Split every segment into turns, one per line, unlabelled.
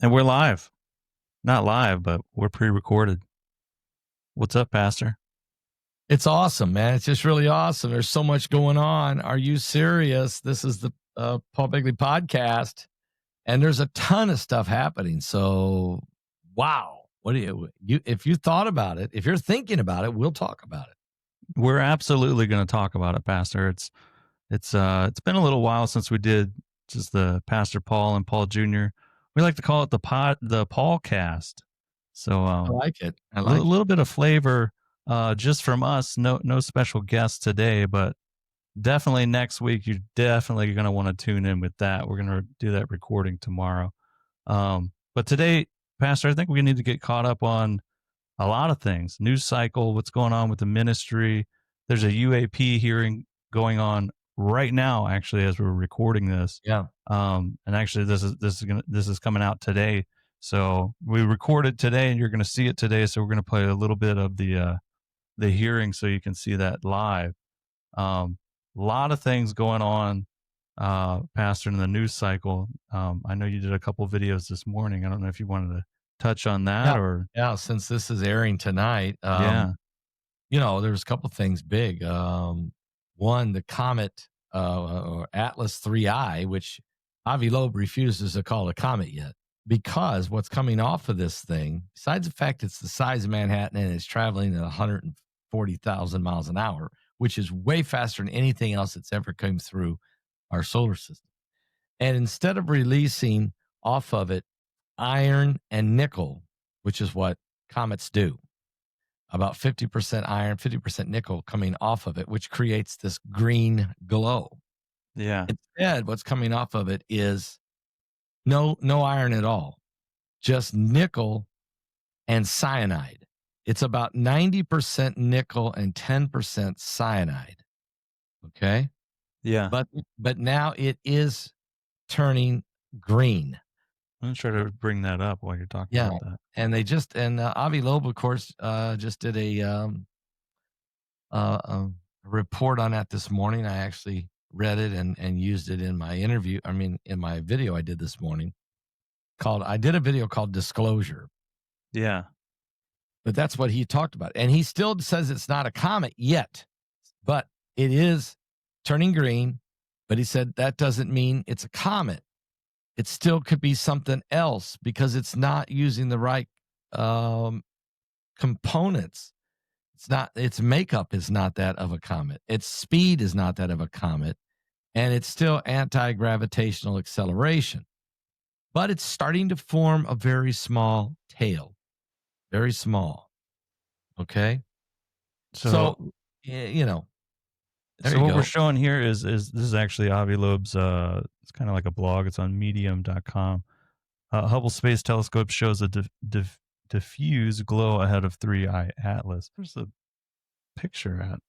And we're live. Not live, but we're pre-recorded. What's up, Pastor?
It's awesome, man. It's just really awesome. There's so much going on. Are you serious? This is the Paul Begley podcast, and there's a ton of stuff happening. So, wow. What do you if you thought about it, if you're thinking about it, we'll talk about it.
We're absolutely going to talk about it, Pastor. It's been a little while since we did just the Pastor Paul and Paul Jr. We like to call it the PaulCast. So
I like it.
A little bit of flavor just from us. No special guests today, but definitely next week you're definitely going to want to tune in with that. We're going to do that recording tomorrow. But today, Pastor, I think we need to get caught up on a lot of things. News cycle, what's going on with the ministry. There's a UAP hearing going on right now, actually, as we're recording this.
Yeah.
And actually, this is coming out today. So we recorded today, and you're going to see it today. So we're going to play a little bit of the hearing, so you can see that live. A lot of things going on, Pastor, in the news cycle. I know you did a couple videos this morning. I don't know if you wanted to touch on that
since this is airing tonight. There's a couple things big. One, the Comet or Atlas 3I, which Avi Loeb refuses to call a comet yet, because what's coming off of this thing, besides the fact it's the size of Manhattan and it's traveling at 140,000 miles an hour, which is way faster than anything else that's ever come through our solar system. And instead of releasing off of it iron and nickel, which is what comets do, about 50% iron, 50% nickel coming off of it, which creates this green glow.
Yeah.
Instead, what's coming off of it is no iron at all, just nickel and cyanide. It's about 90% nickel and 10% cyanide. Okay?
Yeah.
But now it is turning green.
I'm going to try to bring that up while you're talking about that.
And they Avi Loeb, of course, just did a report on that this morning. I actually read it and used it in my interview. I mean, in my video I did this morning. I did a video called Disclosure.
Yeah.
But that's what he talked about. And he still says it's not a comet yet, but it is turning green. But he said that doesn't mean it's a comet. It still could be something else because it's not using the right components. Its makeup is not that of a comet. Its speed is not that of a comet. And it's still anti-gravitational acceleration. But it's starting to form a very small tail. Very small. Okay? So
So what we're showing here is this is actually Avi Loeb's, it's kind of like a blog. It's on medium.com. Hubble Space Telescope shows a diffuse glow ahead of 3I Atlas. Where's the picture at?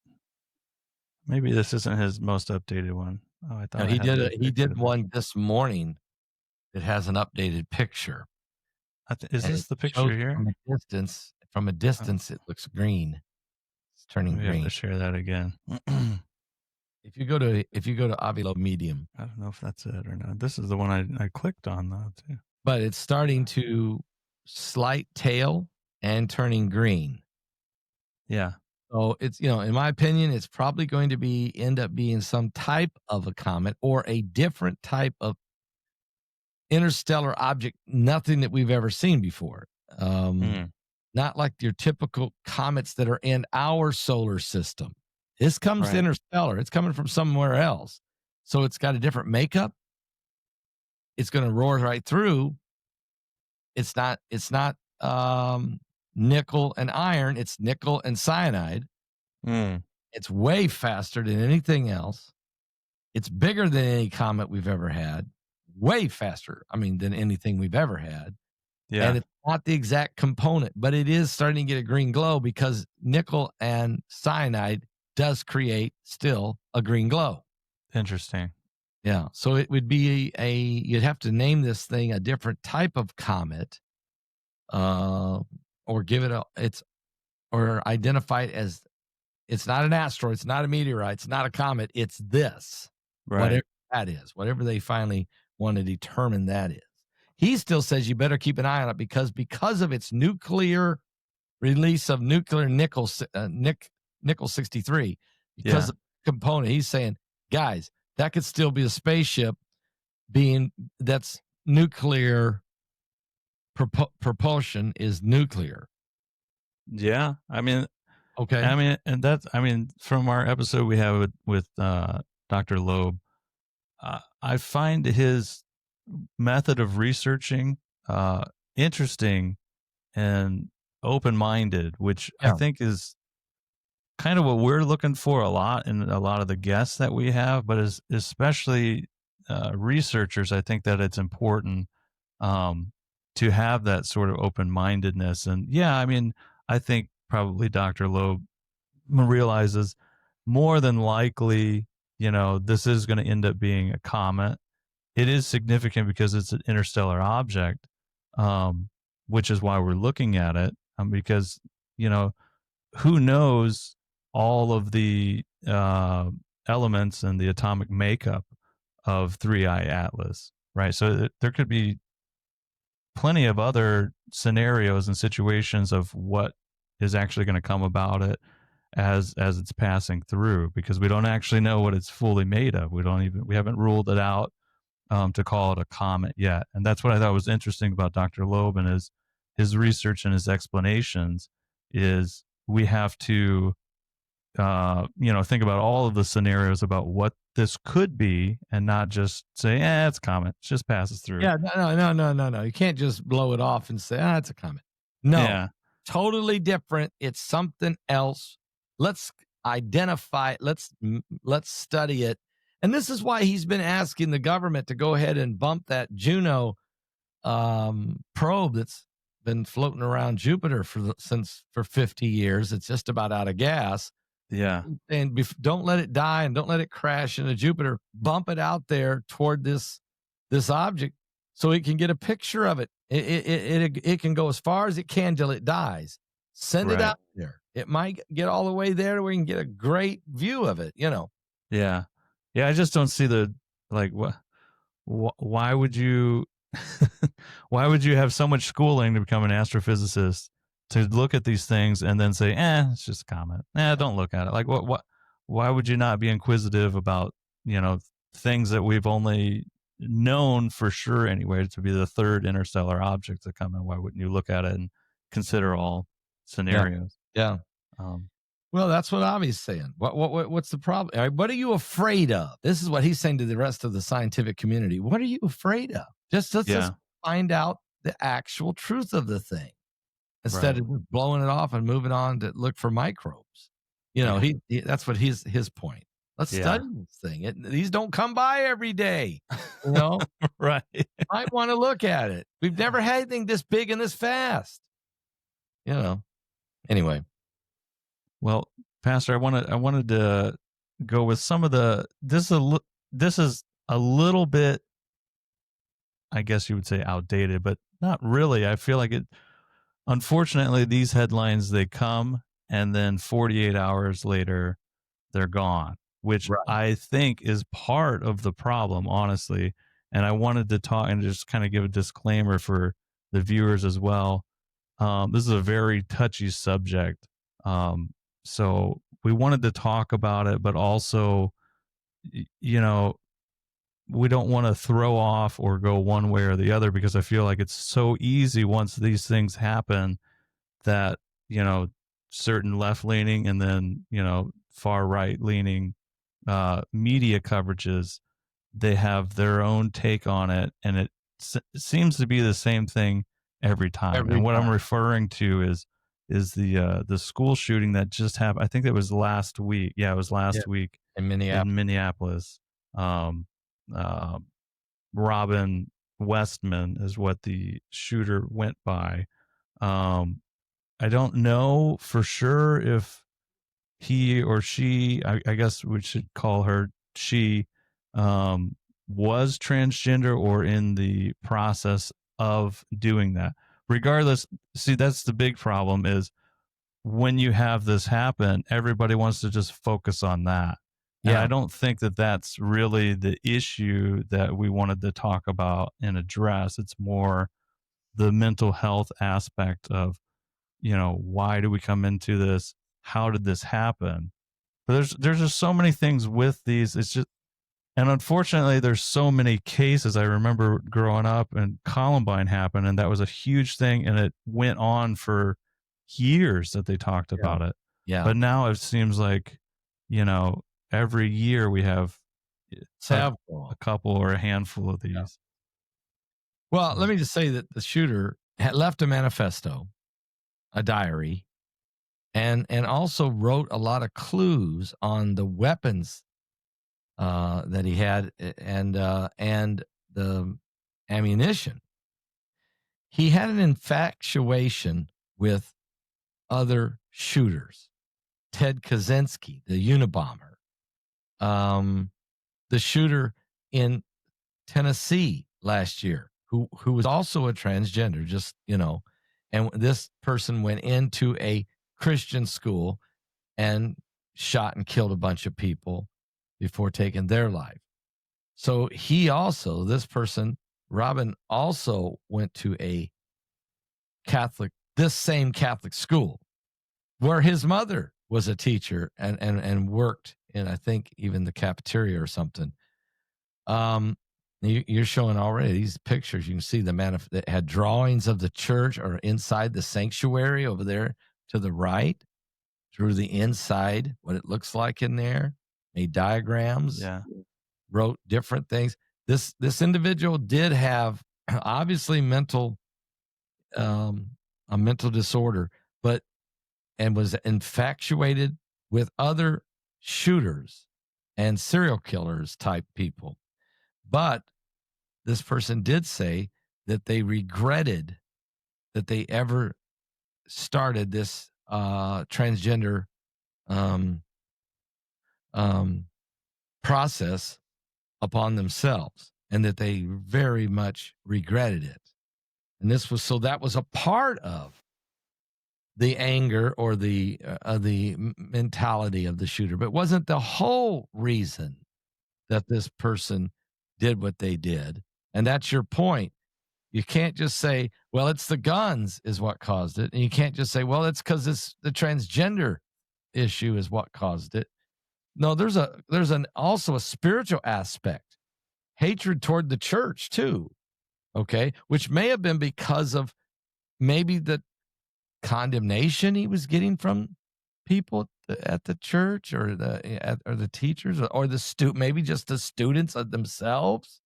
Maybe this isn't his most updated one. Oh, I thought
he did one this morning that has an updated picture.
Is this the picture here?
From a distance, it looks green. It's turning green.
Have to share that again.
If you go to Avi Loeb Medium,
I don't know if that's it or not. This is the one I clicked on though too.
But it's starting to slight tail and turning green.
Yeah.
So it's, in my opinion, it's probably going to end up being some type of a comet or a different type of interstellar object, nothing that we've ever seen before. Not like your typical comets that are in our solar system. This comes interstellar. It's coming from somewhere else. So it's got a different makeup. It's going to roar right through. It's not nickel and iron. It's nickel and cyanide. It's way faster than anything else. It's bigger than any comet we've ever had. Way faster, than anything we've ever had.
Yeah.
And it's not the exact component, but it is starting to get a green glow because nickel and cyanide does create still a green glow.
Interesting.
Yeah. So it would be you'd have to name this thing a different type of comet, or give it or identify it as it's not an asteroid, it's not a meteorite, it's not a comet, it's this.
Right.
Whatever that is, whatever they finally want to determine that is. He still says you better keep an eye on it because of its nuclear release of nuclear nickel 63, because of the component. He's saying, guys, that could still be a spaceship that's nuclear propulsion is nuclear.
Yeah.
Okay.
And from our episode we have with Dr. Loeb, I find his method of researching interesting and open-minded, which I think is kind of what we're looking for a lot in a lot of the guests that we have, but especially researchers, I think that it's important to have that sort of open-mindedness. And I think probably Dr. Loeb realizes more than likely, this is going to end up being a comet. It is significant because it's an interstellar object, which is why we're looking at it, because, who knows all of the elements and the atomic makeup of 3I Atlas, right? So there could be plenty of other scenarios and situations of what is actually going to come about it as it's passing through, because we don't actually know what it's fully made of. We haven't ruled it out to call it a comet yet. And that's what I thought was interesting about Dr. Loeb and his research and his explanations is we have to think about all of the scenarios about what this could be and not just say, it's a comet. It just passes through.
Yeah, no. You can't just blow it off and say, it's a comet. No, totally different. It's something else. Let's identify it. Let's study it. And this is why he's been asking the government to go ahead and bump that Juno probe that's been floating around Jupiter for 50 years. It's just about out of gas.
Yeah.
And don't let it die and don't let it crash into Jupiter. Bump it out there toward this object so it can get a picture of it. It can go as far as it can till it dies. Send it out there. It might get all the way there where we can get a great view of it,
Yeah. Yeah, I just don't see why would you why would you have so much schooling to become an astrophysicist to look at these things and then say, it's just a comet. Don't look at it. Like why would you not be inquisitive about, things that we've only known for sure anyway to be the third interstellar object to come in? Why wouldn't you look at it and consider all scenarios?
Yeah. Well, that's what Avi's saying. What's the problem? Right, what are you afraid of? This is what he's saying to the rest of the scientific community. What are you afraid of? Let's just find out the actual truth of the thing instead of blowing it off and moving on to look for microbes. He that's what his point. Let's study this thing. These don't come by every day.
Right.
Might want to look at it. We've never had anything this big and this fast. Anyway.
Well, Pastor, I wanted to go with some of this is a little bit, I guess you would say, outdated, but not really. I feel like unfortunately, these headlines, they come and then 48 hours later, they're gone, which I think is part of the problem, honestly. And I wanted to talk and just kind of give a disclaimer for the viewers as well. This is a very touchy subject. So we wanted to talk about it, but also, we don't want to throw off or go one way or the other, because I feel like it's so easy once these things happen that, certain left leaning and then, far right leaning media coverages, they have their own take on it. And it seems to be the same thing every time. And what I'm referring to is the school shooting that just happened. I think it was last week. Yeah, it was last week
in
Minneapolis. Robin Westman is what the shooter went by. I don't know for sure if he or she, I guess we should call her she, was transgender or in the process of doing that. Regardless, see, that's the big problem is when you have this happen, everybody wants to just focus on that. And I don't think that that's really the issue that we wanted to talk about and address. It's more the mental health aspect of, why do we come into this? How did this happen? But there's just so many things with these. It's just, and unfortunately, there's so many cases. I remember growing up and Columbine happened, and that was a huge thing, and it went on for years that they talked about it.
Yeah.
But now it seems like, every year we have a couple or a handful of these. Yeah.
Well, let me just say that the shooter had left a manifesto, a diary, and also wrote a lot of clues on the weapons that he had and the ammunition. He had an infatuation with other shooters. Ted Kaczynski, the Unabomber, the shooter in Tennessee last year, who was also a transgender, and this person went into a Christian school and shot and killed a bunch of people before taking their life. So this person, Robin, also went to this same Catholic school where his mother was a teacher and worked in, I think, even the cafeteria or something. You're showing already these pictures. You can see that had drawings of the church or inside the sanctuary over there to the right, through the inside, what it looks like in there, made diagrams, wrote different things. This individual did have obviously a mental disorder, and was infatuated with other shooters and serial killers type people. But this person did say that they regretted that they ever started this transgender process upon themselves, and that they very much regretted it. And that was a part of the anger or the mentality of the shooter, but it wasn't the whole reason that this person did what they did. And that's your point. You can't just say, well, it's the guns is what caused it. And you can't just say, well, it's because the transgender issue is what caused it. No, there's also a spiritual aspect, hatred toward the church too. Okay. Which may have been because of maybe the condemnation he was getting from people at the church or the teachers or maybe just the students of themselves.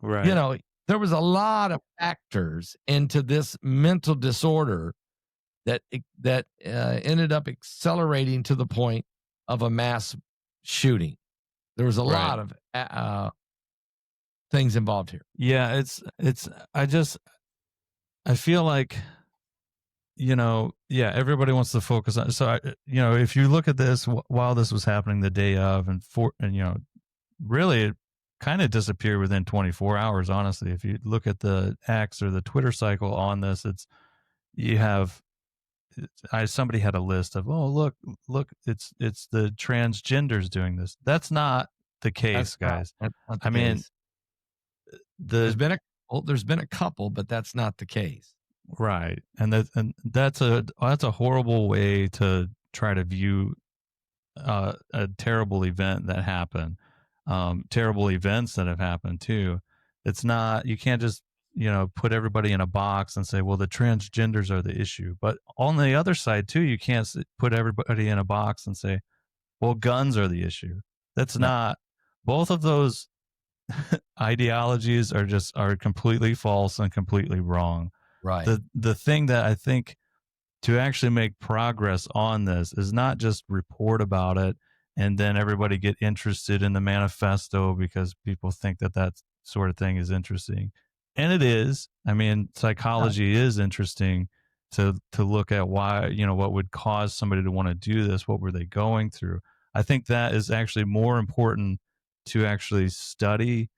Right.
There was a lot of factors into this mental disorder that ended up accelerating to the point of a mass shooting. There was a lot of things involved here.
Yeah, I feel like, everybody wants to focus on. So, if you look at this while this was happening the day of, and really it kind of disappeared within 24 hours, honestly. If you look at the X or the Twitter cycle on this, somebody had a list of, look, it's the transgenders doing this. That's not the case, guys. I mean, there's been a couple, but that's not the case. Right. And that's a horrible way to try to view a terrible event that happened. Terrible events that have happened too. It's not, you can't just, put everybody in a box and say, well, the transgenders are the issue. But on the other side too, you can't put everybody in a box and say, well, guns are the issue. That's not, both of those ideologies are completely false and completely wrong.
Right.
The thing that I think to actually make progress on this is not just report about it and then everybody get interested in the manifesto because people think that sort of thing is interesting. And it is. I mean, psychology is interesting to look at why, what would cause somebody to want to do this. What were they going through? I think that is actually more important to actually study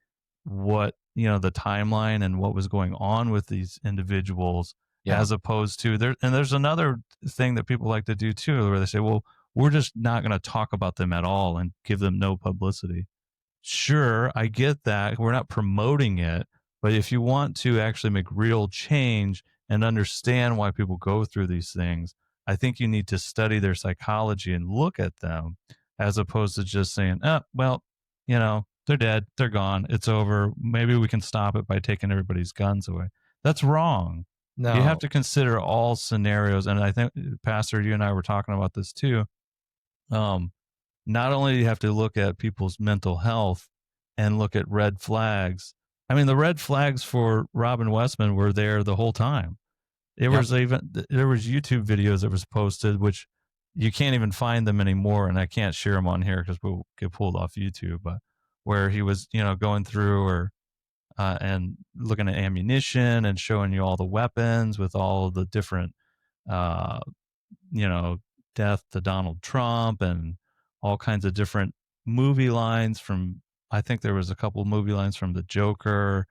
what, the timeline and what was going on with these individuals, as opposed to there's another thing that people like to do too, where they say, well, we're just not going to talk about them at all and give them no publicity. Sure, I get that. We're not promoting it, but if you want to actually make real change and understand why people go through these things, I think you need to study their psychology and look at them as opposed to just saying, oh, well, they're dead, they're gone, it's over. Maybe we can stop it by taking everybody's guns away. That's wrong. You have
No.
to consider all scenarios. And I think, Pastor, you and I were talking about this too. Not only do you have to look at people's mental health and look at red flags. I mean, the red flags for Robin Westman were there the whole time. There
Yep.
was YouTube videos that was posted, which you can't even find them anymore, and I can't share them on here because we'll get pulled off YouTube. But where he was, going through and looking at ammunition and showing you all the weapons with all the different, uh, death to Donald Trump and all kinds of different movie lines from, I think there was a couple movie lines from the Joker,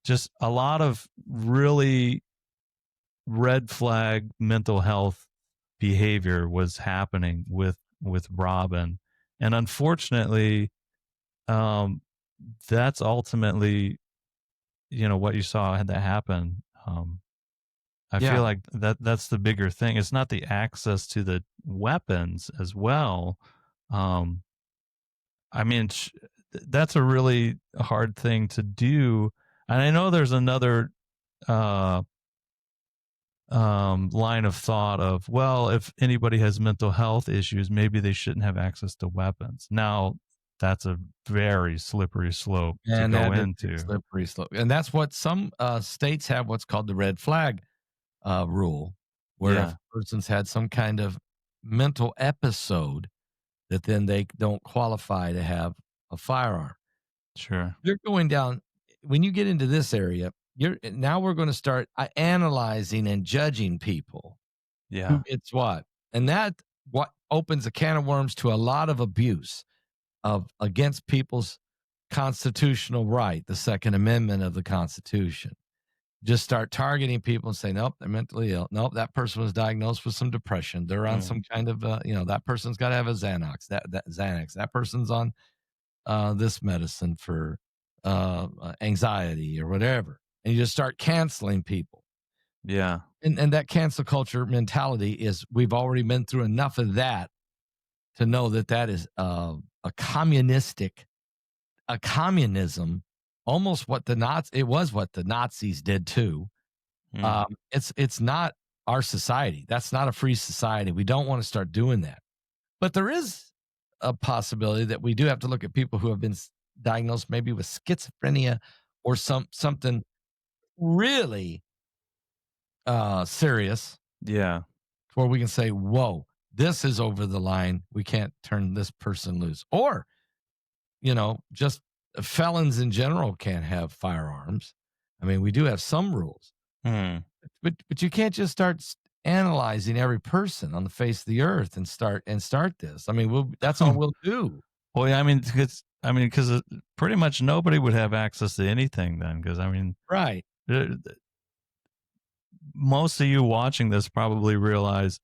just a lot of really red flag mental health behavior was happening with Robin. And unfortunately, that's ultimately, what you saw had that happen. I feel
Yeah.
like that's the bigger thing. It's not the access to the weapons as well. Um, I mean, that's a really hard thing to do. And I know there's another uh, line of thought of, well, if anybody has mental health issues, maybe they shouldn't have access to weapons. Now, that's a very slippery slope to
And
go
that is a
into.
slippery slope. And that's what some states have what's called the red flag rule, where if
Yeah,
a person's had some kind of mental episode, that then they don't qualify to have a firearm.
sure.
You're going down when you get into this area. We're going to start analyzing and judging people who
Yeah,
gets what, and that what opens a can of worms to a lot of abuse of against people's constitutional right, the Second Amendment of the Constitution. Just start targeting people and say, nope, they're mentally ill. Nope, that person was diagnosed with some depression. They're on some kind of, that person's got to have a Xanax. That Xanax. That person's on this medicine for anxiety or whatever, and you just start canceling people.
yeah,
And that cancel culture mentality is we've already been through enough of that to know that is a communism, almost what the Nazis did too.
mm,
It's not our society. That's not a free society. We don't want to start doing that. But there is a possibility that we do have to look at people who have been diagnosed maybe with schizophrenia or something really serious,
yeah,
where we can say, "Whoa, this is over the line. We can't turn this person loose." Or, just felons in general can't have firearms. I mean, we do have some rules,
mm.
but you can't just start analyzing every person on the face of the earth and start this. I mean, that's all we'll do.
Well, yeah, because pretty much nobody would have access to anything then. Because
Right.
uh, most of you watching this probably realize,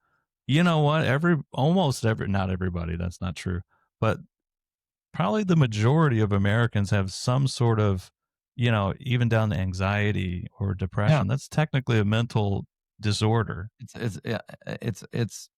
you know what? Not everybody. That's not true, but probably the majority of Americans have some sort of, even down to anxiety or
Yeah.
depression. That's technically a mental disorder.
It's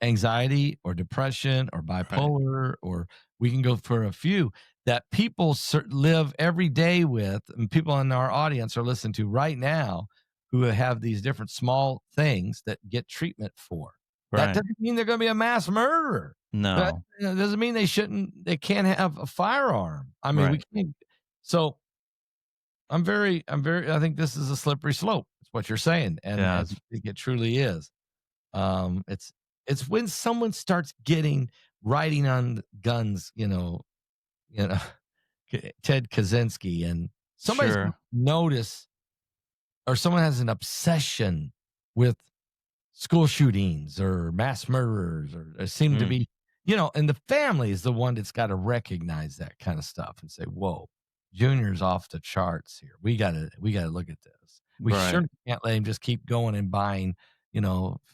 anxiety or depression or
Right.
bipolar, or we can go for a few that people live every day with, and people in our audience are listening to right now who have these different small things that get treatment for. That
Right.
doesn't mean they're going to be a mass murderer. That
No.
doesn't mean they can't have a firearm. I mean, we
Right.
can't. So I think this is a slippery slope. It's what you're saying. And
Yeah.
I think it truly is. It's when someone starts writing on guns, you know, Ted Kaczynski, and somebody's
Sure.
notice, or someone has an obsession with school shootings or mass murderers, or seem to
Mm.
be, and the family is the one that's got to recognize that kind of stuff and say, whoa, Junior's off the charts here. We gotta look at this. We
Right.
sure can't let him just keep going and buying,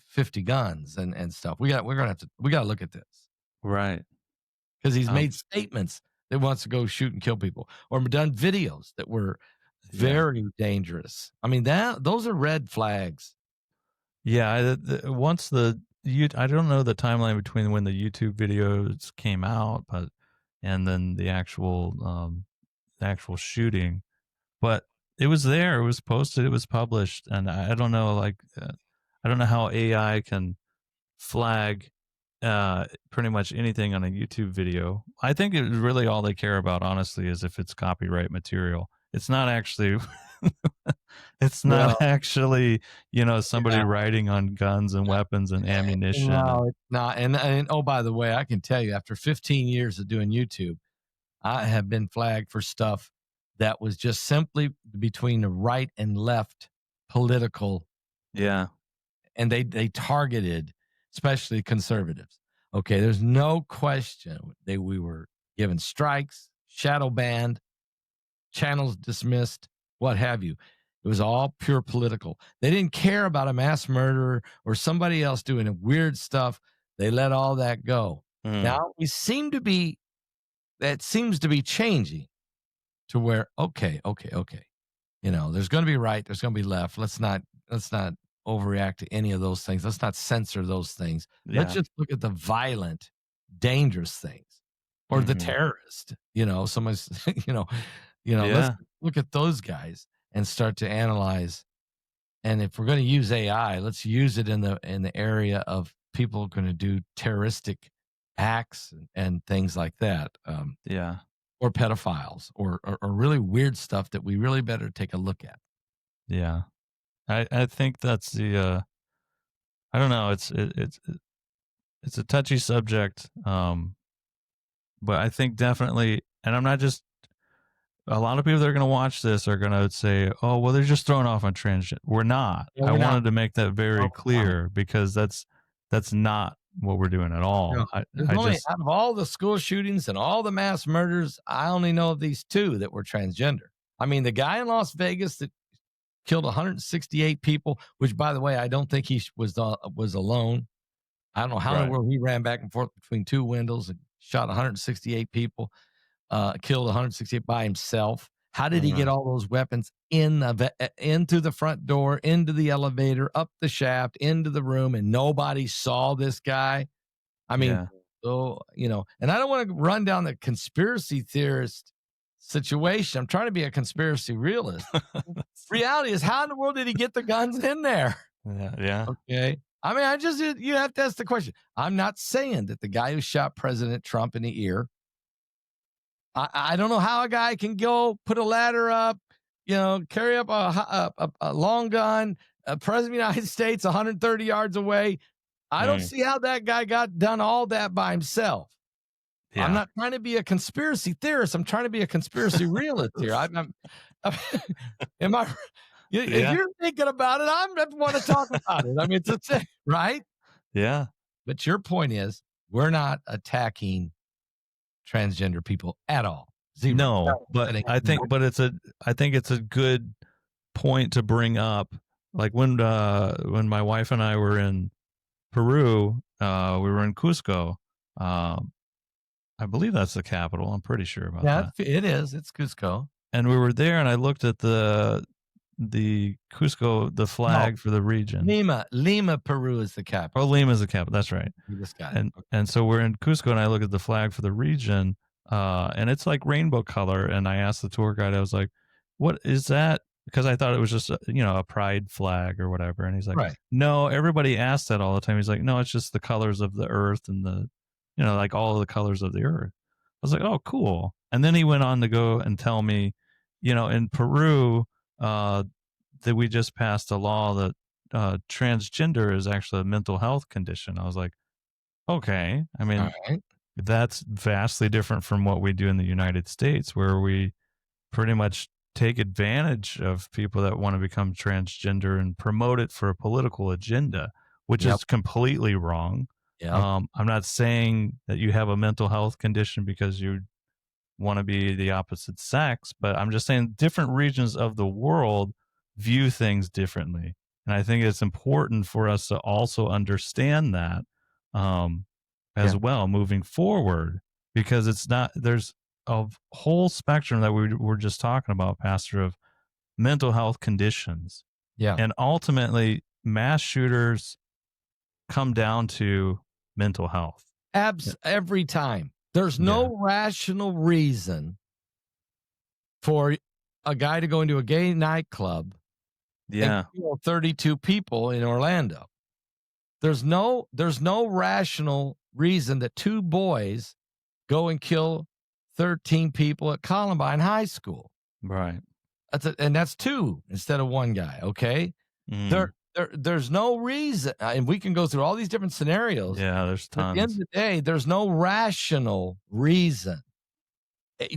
50 guns and stuff. We got to look at this
Right.
because he's made statements that wants to go shoot and kill people, or done videos that were very dangerous. I mean, those are red flags.
Yeah. I don't know the timeline between when the YouTube videos came out, and then the actual shooting, but it was there. It was posted. It was published, and I don't know, I don't know how AI can flag pretty much anything on a YouTube video. I think it really all they care about, honestly, is if it's copyright material. It's not actually it's
Well,
not actually, somebody writing on guns and weapons and ammunition.
no, it's not. And oh, by the way, I can tell you, after 15 years of doing YouTube, I have been flagged for stuff that was just simply between the right and left political.
Yeah.
And they targeted especially conservatives. Okay, there's no question we were given strikes, shadow banned, channels dismissed, what have you. It was all pure political. They didn't care about a mass murderer or somebody else doing weird stuff. They let all that go. Now that seems to be changing to where, okay. There's going to be right, there's going to be left. Let's not overreact to any of those things. Let's not censor those things. Let's just look at the violent, dangerous things, or the terrorist. Somebody's, let's look at those guys and start to analyze. And if we're going to use AI, let's use it in the area of people going to do terroristic acts and things like that. Or pedophiles, or really weird stuff that we really better take a look at.
Yeah. I think that's I don't know. It's a touchy subject. But I think definitely, and I'm not just, a lot of people that are going to watch this are going to say, oh, well, they're just thrown off on transgender. We're not.
Yeah,
I wanted to make that very clear, because that's not what we're doing at all.
No. Out of all the school shootings and all the mass murders, I only know of these two that were transgender. I mean, the guy in Las Vegas that killed 168 people, which, by the way, I don't think he was alone. I don't know how in the world he ran back and forth between two windows and shot 168 people, killed 168 by himself. How did he get all those weapons into the front door, into the elevator, up the shaft, into the room, and nobody saw this guy? I mean, and I don't want to run down the conspiracy theorist situation. I'm trying to be a conspiracy realist. Reality is, how in the world did he get the guns in there?
Yeah.
Okay. I mean, you have to ask the question. I'm not saying that the guy who shot President Trump in the ear, I don't know how a guy can go put a ladder up, carry up a long gun, President of the United States 130 yards away. I don't see how that guy got done all that by himself. Yeah. I'm not trying to be a conspiracy theorist. I'm trying to be a conspiracy realist here. If you're thinking about it, I want to talk about it. I mean, it's right? Yeah. But your point is, we're not attacking transgender people at all. Zero.
No, but I think it's a good point to bring up. Like when my wife and I were in Peru, we were in Cusco. I believe that's the capital. I'm pretty sure about that.
Yeah, it is. It's Cusco.
And we were there, and I looked at the Cusco, the flag for the region.
Lima, Peru is the capital.
Oh, Lima is the capital. That's right.
You just got it.
And so we're in Cusco, and I look at the flag for the region, and it's like rainbow color. And I asked the tour guide, I was like, "What is that?" Because I thought it was just a pride flag or whatever. And he's like, "No, everybody asks that all the time." He's like, "No, it's just the colors of the earth and the, like all of the colors of the earth." I was like, "Oh, cool." And then he went on to go and tell me, in Peru, that we just passed a law that transgender is actually a mental health condition. I was like, okay. I mean, that's vastly different from what we do in the United States, where we pretty much take advantage of people that want to become transgender and promote it for a political agenda, which is completely wrong. I'm not saying that you have a mental health condition because you want to be the opposite sex, but I'm just saying different regions of the world view things differently. And I think it's important for us to also understand that as well moving forward, because there's a whole spectrum that we were just talking about, Pastor, of mental health conditions.
Yeah.
And ultimately, mass shooters come down to mental health.
Every time. There's no rational reason for a guy to go into a gay nightclub and kill 32 people in Orlando. There's no rational reason that two boys go and kill 13 people at Columbine High School.
Right.
That's two instead of one guy, okay? There's no reason, and we can go through all these different scenarios.
Yeah, there's tons.
At the end of the day, there's no rational reason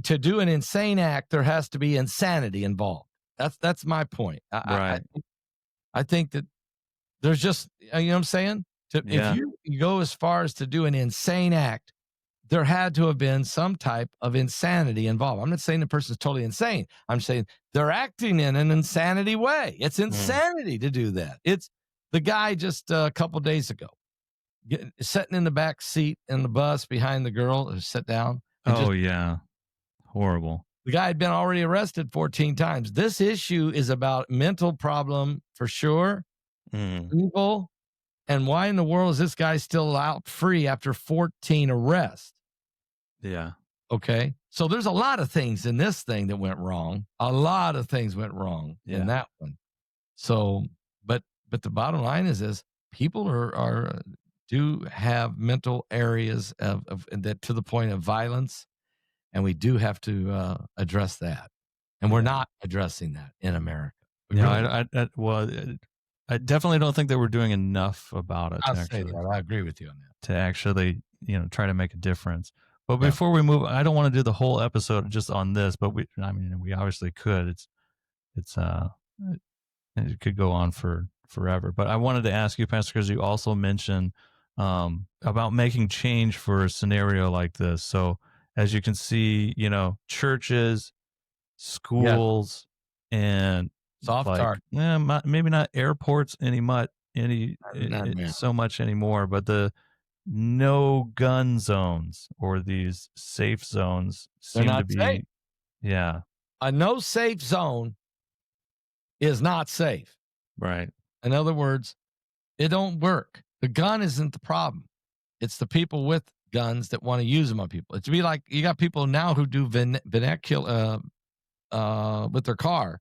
to do an insane act. There has to be insanity involved. That's my point.
Right.
I think that there's just, you know what I'm saying? If you go as far as to do an insane act, there had to have been some type of insanity involved. I'm not saying the person's totally insane. I'm saying they're acting in an insanity way. It's insanity to do that. It's the guy just a couple days ago sitting in the back seat in the bus behind the girl who sat down.
Horrible.
The guy had been already arrested 14 times. This issue is about mental problem for sure, evil, and why in the world is this guy still out free after 14 arrests?
Yeah.
Okay. So there's a lot of things in this thing that went wrong. A lot of things went wrong in that one. So, but the bottom line is people do have mental areas of that to the point of violence, and we do have to address that. And we're not addressing that in America.
I definitely don't think that we're doing enough about it.
I agree with you on that.
To actually, try to make a difference. But before we move, I don't want to do the whole episode just on this, but we obviously could. It could go on for forever. But I wanted to ask you, Pastor, because you also mentioned about making change for a scenario like this. So as you can see, churches, schools, and
soft target.
Maybe not airports so much anymore, but the no gun zones or these safe zones seem to be
safe.
Yeah.
A no safe zone is not safe.
Right.
In other words, it don't work. The gun isn't the problem. It's the people with guns that want to use them on people. It's be like you got people now who do vernacular with their car.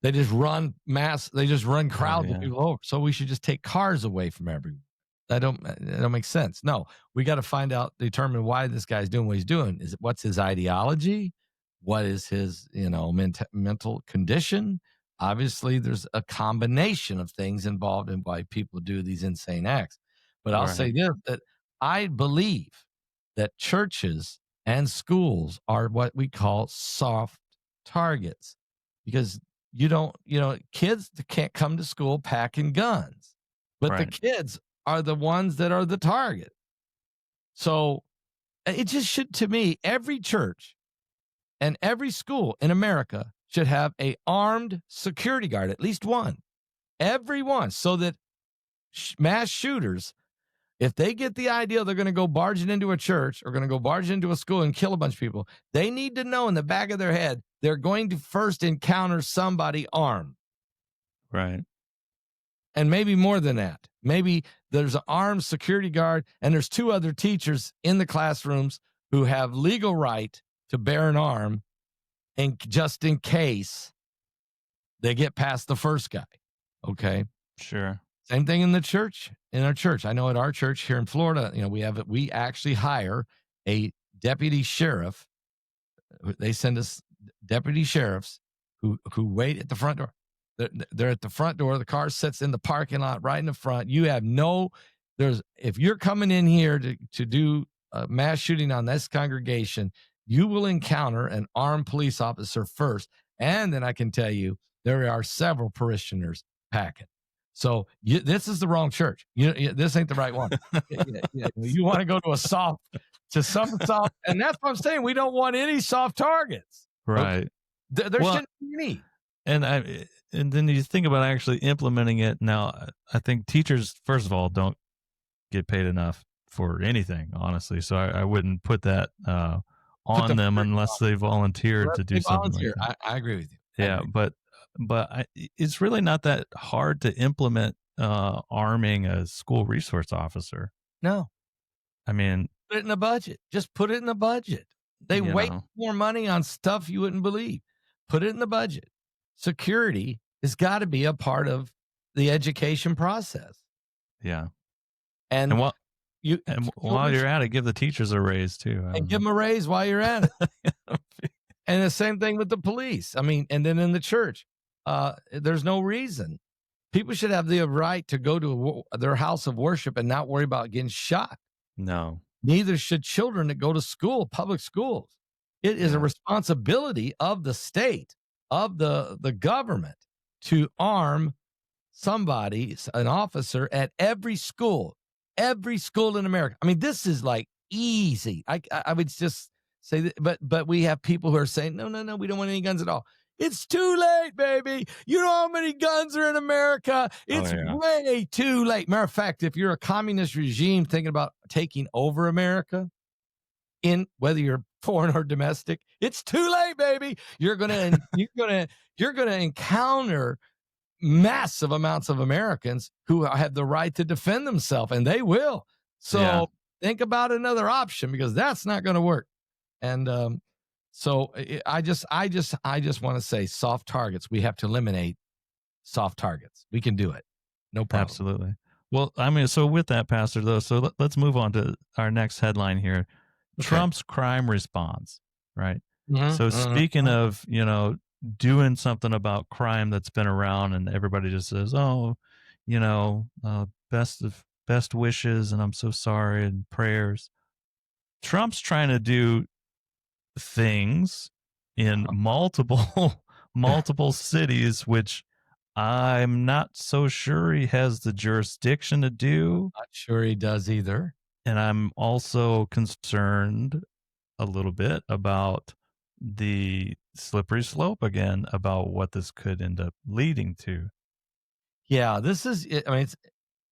They just run crowds of people over. So we should just take cars away from everyone. That don't make sense. No, we got to determine why this guy's doing what he's doing. What's his ideology? What is his, mental condition? Obviously, there's a combination of things involved in why people do these insane acts. But I'll say this, that I believe that churches and schools are what we call soft targets, because kids can't come to school packing guns, but the kids are the ones that are the target. So it just should, to me, every church and every school in America should have a armed security guard, at least one, everyone, so that mass shooters, if they get the idea they're going to go barging into a church or going to go barging into a school and kill a bunch of people, they need to know in the back of their head they're going to first encounter somebody armed.
Right.
And maybe more than that. Maybe there's an armed security guard and there's two other teachers in the classrooms who have legal right to bear an arm, and just in case they get past the first guy. Okay.
Sure.
Same thing in our church. I know at our church here in Florida, we actually hire a deputy sheriff. They send us deputy sheriffs who wait at the front door. They're at the front door. The car sits in the parking lot right in the front. You have if you're coming in here to do a mass shooting on this congregation, you will encounter an armed police officer first. And then I can tell you, there are several parishioners packing. So this is the wrong church. This ain't the right one. You want to go to some soft, and that's what I'm saying. We don't want any soft targets.
Right.
Okay? There shouldn't be any.
And and then you think about actually implementing it. Now, I think teachers, first of all, don't get paid enough for anything, honestly. So I wouldn't put that on them unless they volunteered to do something like that.
I agree with you.
Yeah, but it's really not that hard to implement arming a school resource officer.
No.
I mean,
put it in the budget. Just put it in the budget. They waste more money on stuff you wouldn't believe. Put it in the budget. Security has got to be a part of the education process.
Yeah.
And
while you're at it, give the teachers a raise too.
And give them a raise while you're at it. And the same thing with the police. I mean, and then in the church, there's no reason. People should have the right to go to their house of worship and not worry about getting shot.
No.
Neither should children that go to school, public schools. It is a responsibility of the state, of the government, to arm somebody, an officer, at every school in America. I mean, this is like easy. I would just say that, but we have people who are saying, no, we don't want any guns at all. It's too late, baby. You know how many guns are in America? It's way too late. Matter of fact, if you're a communist regime thinking about taking over America, in whether you're foreign or domestic, it's too late, baby. You're gonna encounter massive amounts of Americans who have the right to defend themselves, and they will. So think about another option, because that's not going to work. And so I just want to say soft targets. We have to eliminate soft targets. We can do it. No problem.
Absolutely. Well, I mean, so with that, Pastor, though, so let's move on to our next headline here. Okay. Trump's crime response, right? So speaking of, doing something about crime that's been around, and everybody just says, oh, best wishes, and I'm so sorry, and prayers. Trump's trying to do things in multiple cities, which I'm not so sure he has the jurisdiction to do.
Not sure he does either.
And I'm also concerned a little bit about the slippery slope again, about what this could end up leading to.
Yeah, this is, I mean,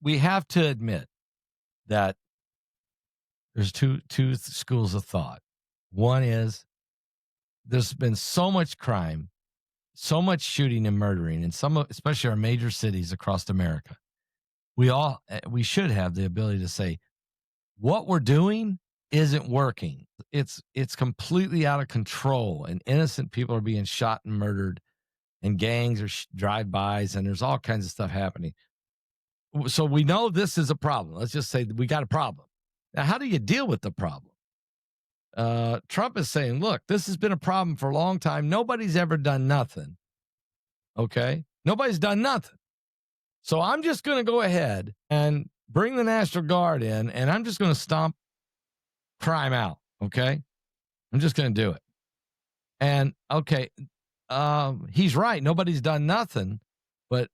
we have to admit that there's two schools of thought. One is there's been so much crime, so much shooting and murdering in especially our major cities across America. We should have the ability to say, what we're doing isn't working. It's completely out of control, and innocent people are being shot and murdered, and gangs are drive-bys, and there's all kinds of stuff happening. So we know this is a problem. Let's just say we got a problem. Now, how do you deal with the problem? Trump is saying, look, this has been a problem for a long time. Nobody's ever done nothing. Okay? Nobody's done nothing. So I'm just going to go ahead and bring the National Guard in, and I'm just going to stomp crime out. Okay? I'm just going to do it. And, okay, he's right. Nobody's done nothing. But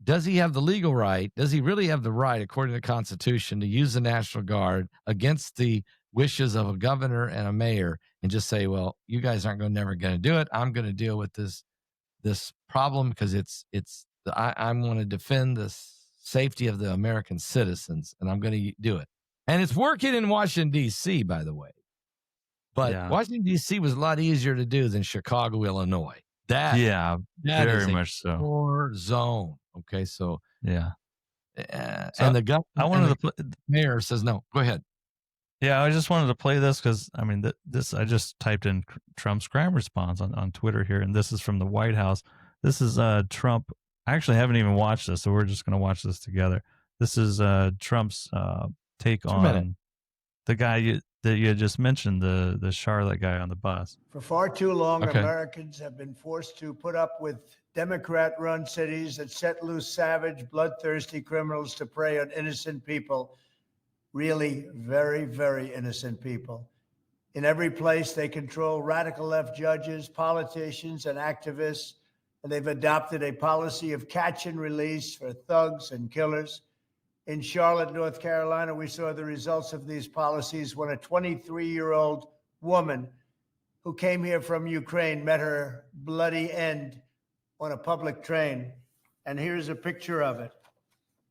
does he have the legal right? Does he really have the right, according to the Constitution, to use the National Guard against the wishes of a governor and a mayor and just say, well, you guys aren't never going to do it. I'm going to deal with this problem because I'm going to defend the safety of the American citizens, and I'm going to do it. And it's working in Washington, D.C., by the way. But Washington, D.C. was a lot easier to do than Chicago, Illinois. That very much so. War zone. Okay, so and the governor, mayor says no. Go ahead.
Yeah, I just wanted to play this because I mean, I just typed in Trump's crime response on Twitter here, and this is from the White House. This is Trump. I actually haven't even watched this, so we're just going to watch this together. This is Trump's take on the guy that you just mentioned, the Charlotte guy on the bus.
For far too long, Americans have been forced to put up with Democrat-run cities that set loose savage, bloodthirsty criminals to prey on innocent people, really very, very innocent people. In every place, they control radical left judges, politicians, and activists, and they've adopted a policy of catch and release for thugs and killers. In Charlotte, North Carolina, we saw the results of these policies when a 23-year-old woman who came here from Ukraine met her bloody end on a public train. And here's a picture of it.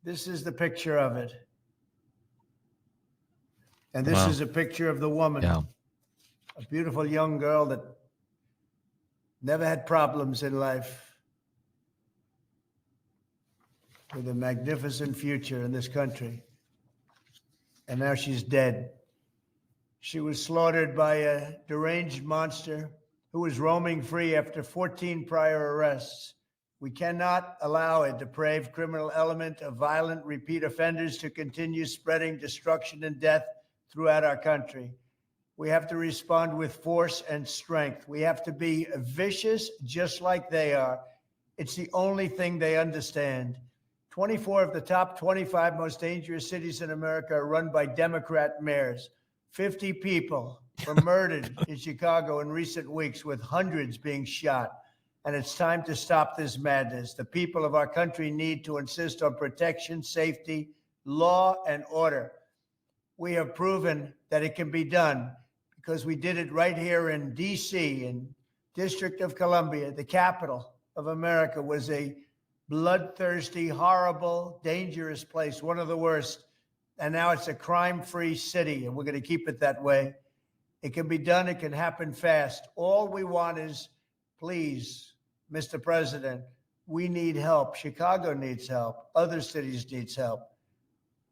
This is the picture of it. And this is a picture of the woman, a beautiful young girl that never had problems in life, with a magnificent future in this country. And now she's dead. She was slaughtered by a deranged monster who was roaming free after 14 prior arrests. We cannot allow a depraved criminal element of violent repeat offenders to continue spreading destruction and death throughout our country. We have to respond with force and strength. We have to be vicious just like they are. It's the only thing they understand. 24 of the top 25 most dangerous cities in America are run by Democrat mayors. 50 people were murdered in Chicago in recent weeks, with hundreds being shot. And it's time to stop this madness. The people of our country need to insist on protection, safety, law, and order. We have proven that it can be done because we did it right here in D.C., in District of Columbia. The capital of America was a bloodthirsty, horrible, dangerous place, one of the worst. And now it's a crime-free city, and we're going to keep it that way. It can be done. It can happen fast. All we want is, please, Mr. President, we need help. Chicago needs help. Other cities needs help.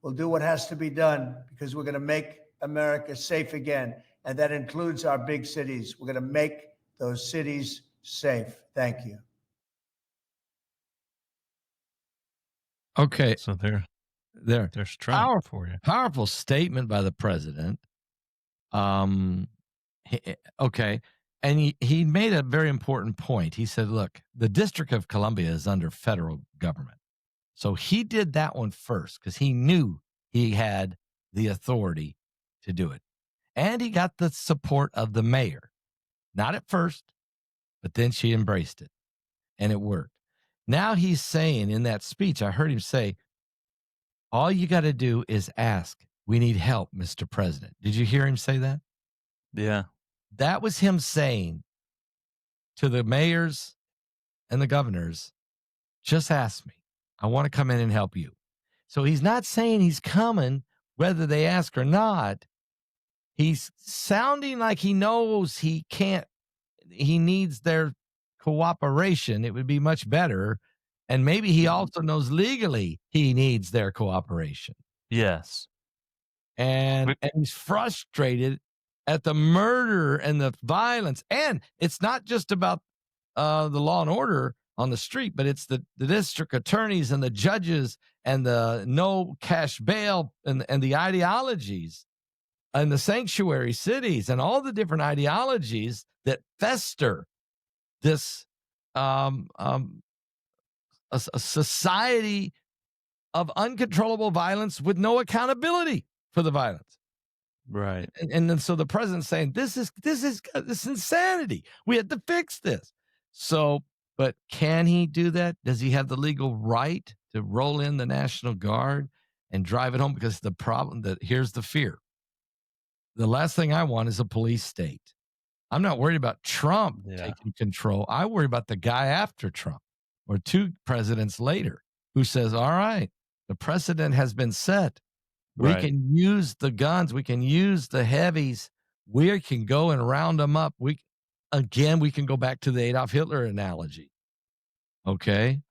We'll do what has to be done because we're going to make America safe again. And that includes our big cities. We're going to make those cities safe. Thank you.
Okay.
So there's Trump for you.
Powerful statement by the president. Okay. And he made a very important point. He said, look, the District of Columbia is under federal government. So he did that one first because he knew he had the authority to do it. And he got the support of the mayor. Not at first, but then she embraced it. And it worked. Now he's saying in that speech, I heard him say, all you got to do is ask. We need help, Mr. President. Did you hear him say that?
Yeah.
That was him saying to the mayors and the governors, just ask me. I want to come in and help you. So he's not saying he's coming whether they ask or not. He's sounding like he knows he needs their cooperation. It would be much better. And maybe he also knows legally he needs their cooperation.
Yes.
And he's frustrated at the murder and the violence. And it's not just about the law and order on the street, but it's the district attorneys and the judges and the no cash bail and the ideologies and the sanctuary cities and all the different ideologies that fester this a society of uncontrollable violence with no accountability for the violence.
Right.
And then so the president's saying, this is insanity. We had to fix this. So, but can he do that? Does he have the legal right to roll in the National Guard and drive it home? Because the problem here's the fear. The last thing I want is a police state. I'm not worried about Trump taking control. I worry about the guy after Trump or two presidents later who says, all right, the precedent has been set. We can use the guns. We can use the heavies. We can go and round them up. We can go back to the Adolf Hitler analogy. Okay.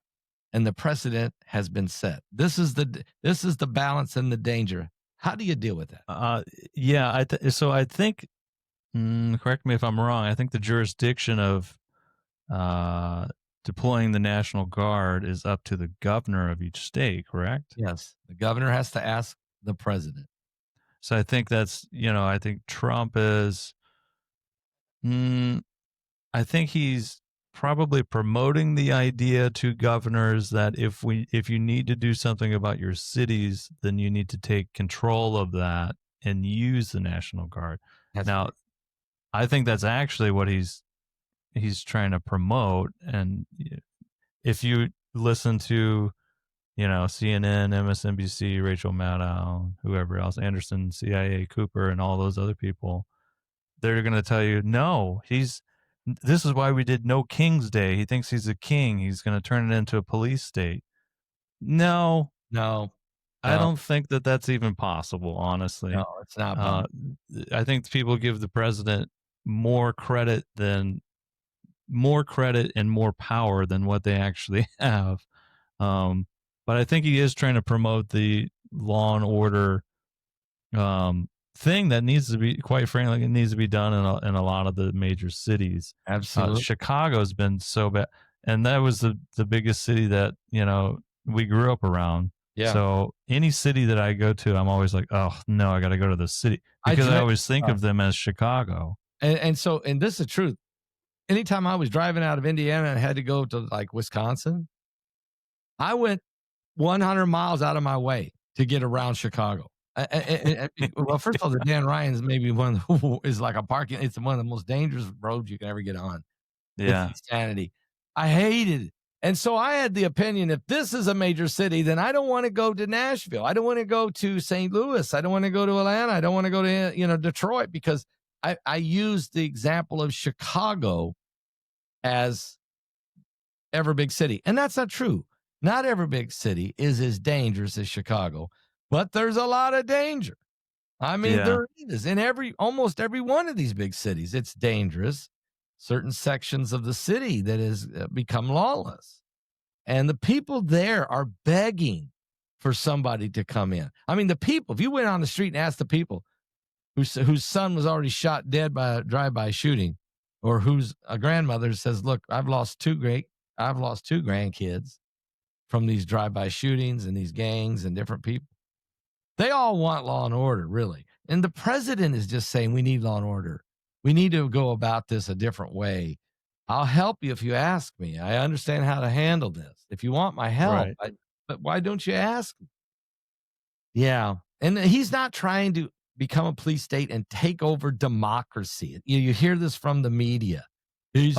And the precedent has been set. This is the balance and the danger. How do you deal with that?
So I think, correct me if I'm wrong, I think the jurisdiction of deploying the National Guard is up to the governor of each state, correct?
Yes. The governor has to ask the president.
So I think that's, I think Trump is, I think he's probably promoting the idea to governors that if you need to do something about your cities, then you need to take control of that and use the National Guard. Now, I think that's actually what he's trying to promote. And if you listen to, CNN, MSNBC, Rachel Maddow, whoever else, Anderson, CIA, Cooper, and all those other people, they're going to tell you, no, he's This is why we did No King's Day. He thinks he's a king. He's going to turn it into a police state. No, I don't think that that's even possible, honestly.
No, it's not possible.
I think people give the president more credit and more power than what they actually have. But I think he is trying to promote the law and order thing that needs to be, quite frankly, it needs to be done in a lot of the major cities.
Absolutely.
Chicago's been so bad, and that was the biggest city that we grew up around.
Yeah.
So any city that I go to, I'm always like, oh no, I got to go to the city, because I always think of them as Chicago.
And this is the truth. Anytime I was driving out of Indiana and had to go to like Wisconsin, I went 100 miles out of my way to get around Chicago. Well, first of all, the Dan Ryan's maybe one is like a parking. It's one of the most dangerous roads you can ever get on.
Yeah.
It's insanity. I hated it. And so I had the opinion, if this is a major city, then I don't want to go to Nashville. I don't want to go to St. Louis. I don't want to go to Atlanta. I don't want to go to, Detroit, because I used the example of Chicago as every big city. And that's not true. Not every big city is as dangerous as Chicago, but there's a lot of danger. I mean, there is in almost every one of these big cities. It's dangerous. Certain sections of the city that has become lawless, and the people there are begging for somebody to come in. I mean, the people, if you went on the street and asked the people whose son was already shot dead by a drive-by shooting, or whose a grandmother says, look, I've lost two grandkids from these drive-by shootings and these gangs and different people. They all want law and order, really. And the president is just saying, we need law and order. We need to go about this a different way. I'll help you if you ask me. I understand how to handle this. If you want my help,
right.
But why don't you ask me? Yeah. And he's not trying to become a police state and take over democracy. You hear this from the media. He's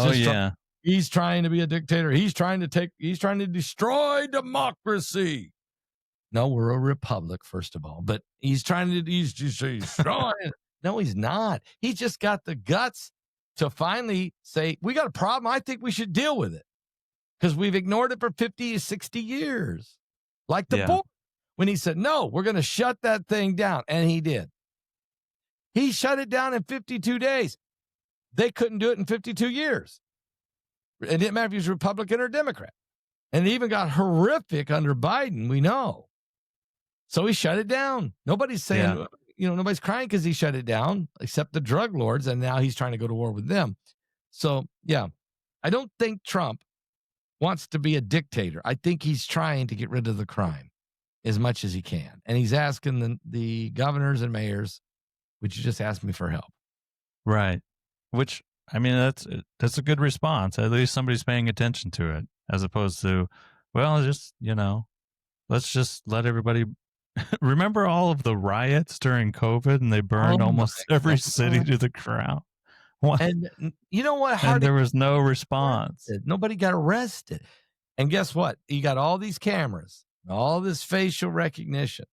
trying to be a dictator. He's trying to destroy democracy. No, we're a republic, first of all, but he's just destroying it. No, he's not. He's just got the guts to finally say, we got a problem. I think we should deal with it, because we've ignored it for 50 to 60 years. Like the board, when he said, no, we're going to shut that thing down. And he did. He shut it down in 52 days. They couldn't do it in 52 years. It didn't matter if he was Republican or Democrat. And it even got horrific under Biden, we know. So he shut it down. Nobody's saying, nobody's crying because he shut it down, except the drug lords, and now he's trying to go to war with them. So, I don't think Trump wants to be a dictator. I think he's trying to get rid of the crime as much as he can. And he's asking the governors and mayors, would you just ask me for help?
Right. Which, I mean, that's a good response. At least somebody's paying attention to it, as opposed to, well, just, let's just let everybody. Remember all of the riots during COVID, and they burned almost every city to the ground.
And you know what?
And there was no response.
Nobody got arrested. And guess what? You got all these cameras, all this facial recognition.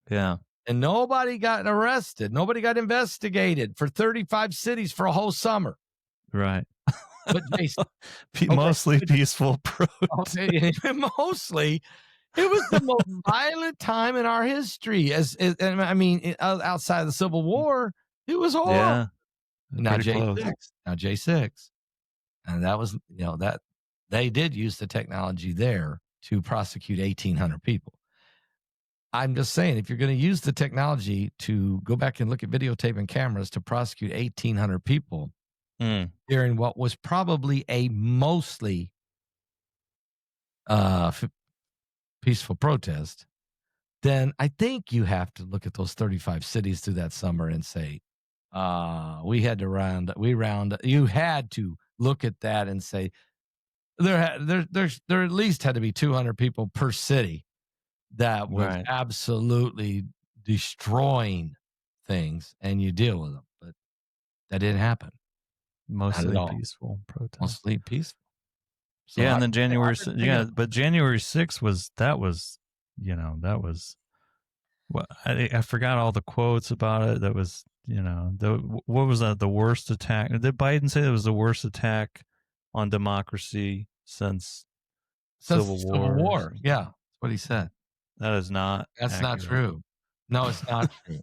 Yeah.
And nobody got arrested. Nobody got investigated for 35 cities for a whole summer.
Right.
But Jason,
mostly peaceful protest.
Mostly. It was the most violent time in our history. Outside of the Civil War, it was horrible.
Yeah.
Now J6. And that was, that they did use the technology there to prosecute 1,800 people. I'm just saying, if you're going to use the technology to go back and look at videotape and cameras to prosecute 1,800 people during what was probably a mostly peaceful protest, then I think you have to look at those 35 cities through that summer and say, you had to look at that and say, there at least had to be 200 people per city that was absolutely destroying things, and you deal with them. But that didn't happen.
Mostly peaceful protest.
Mostly peaceful. So
and then January 6th was well, I forgot all the quotes about it. That was what was that? The worst attack? Did Biden say it was the worst attack on democracy since Civil War?
Yeah, that's what he said.
That is not.
That's
accurate.
not true. No, it's not true.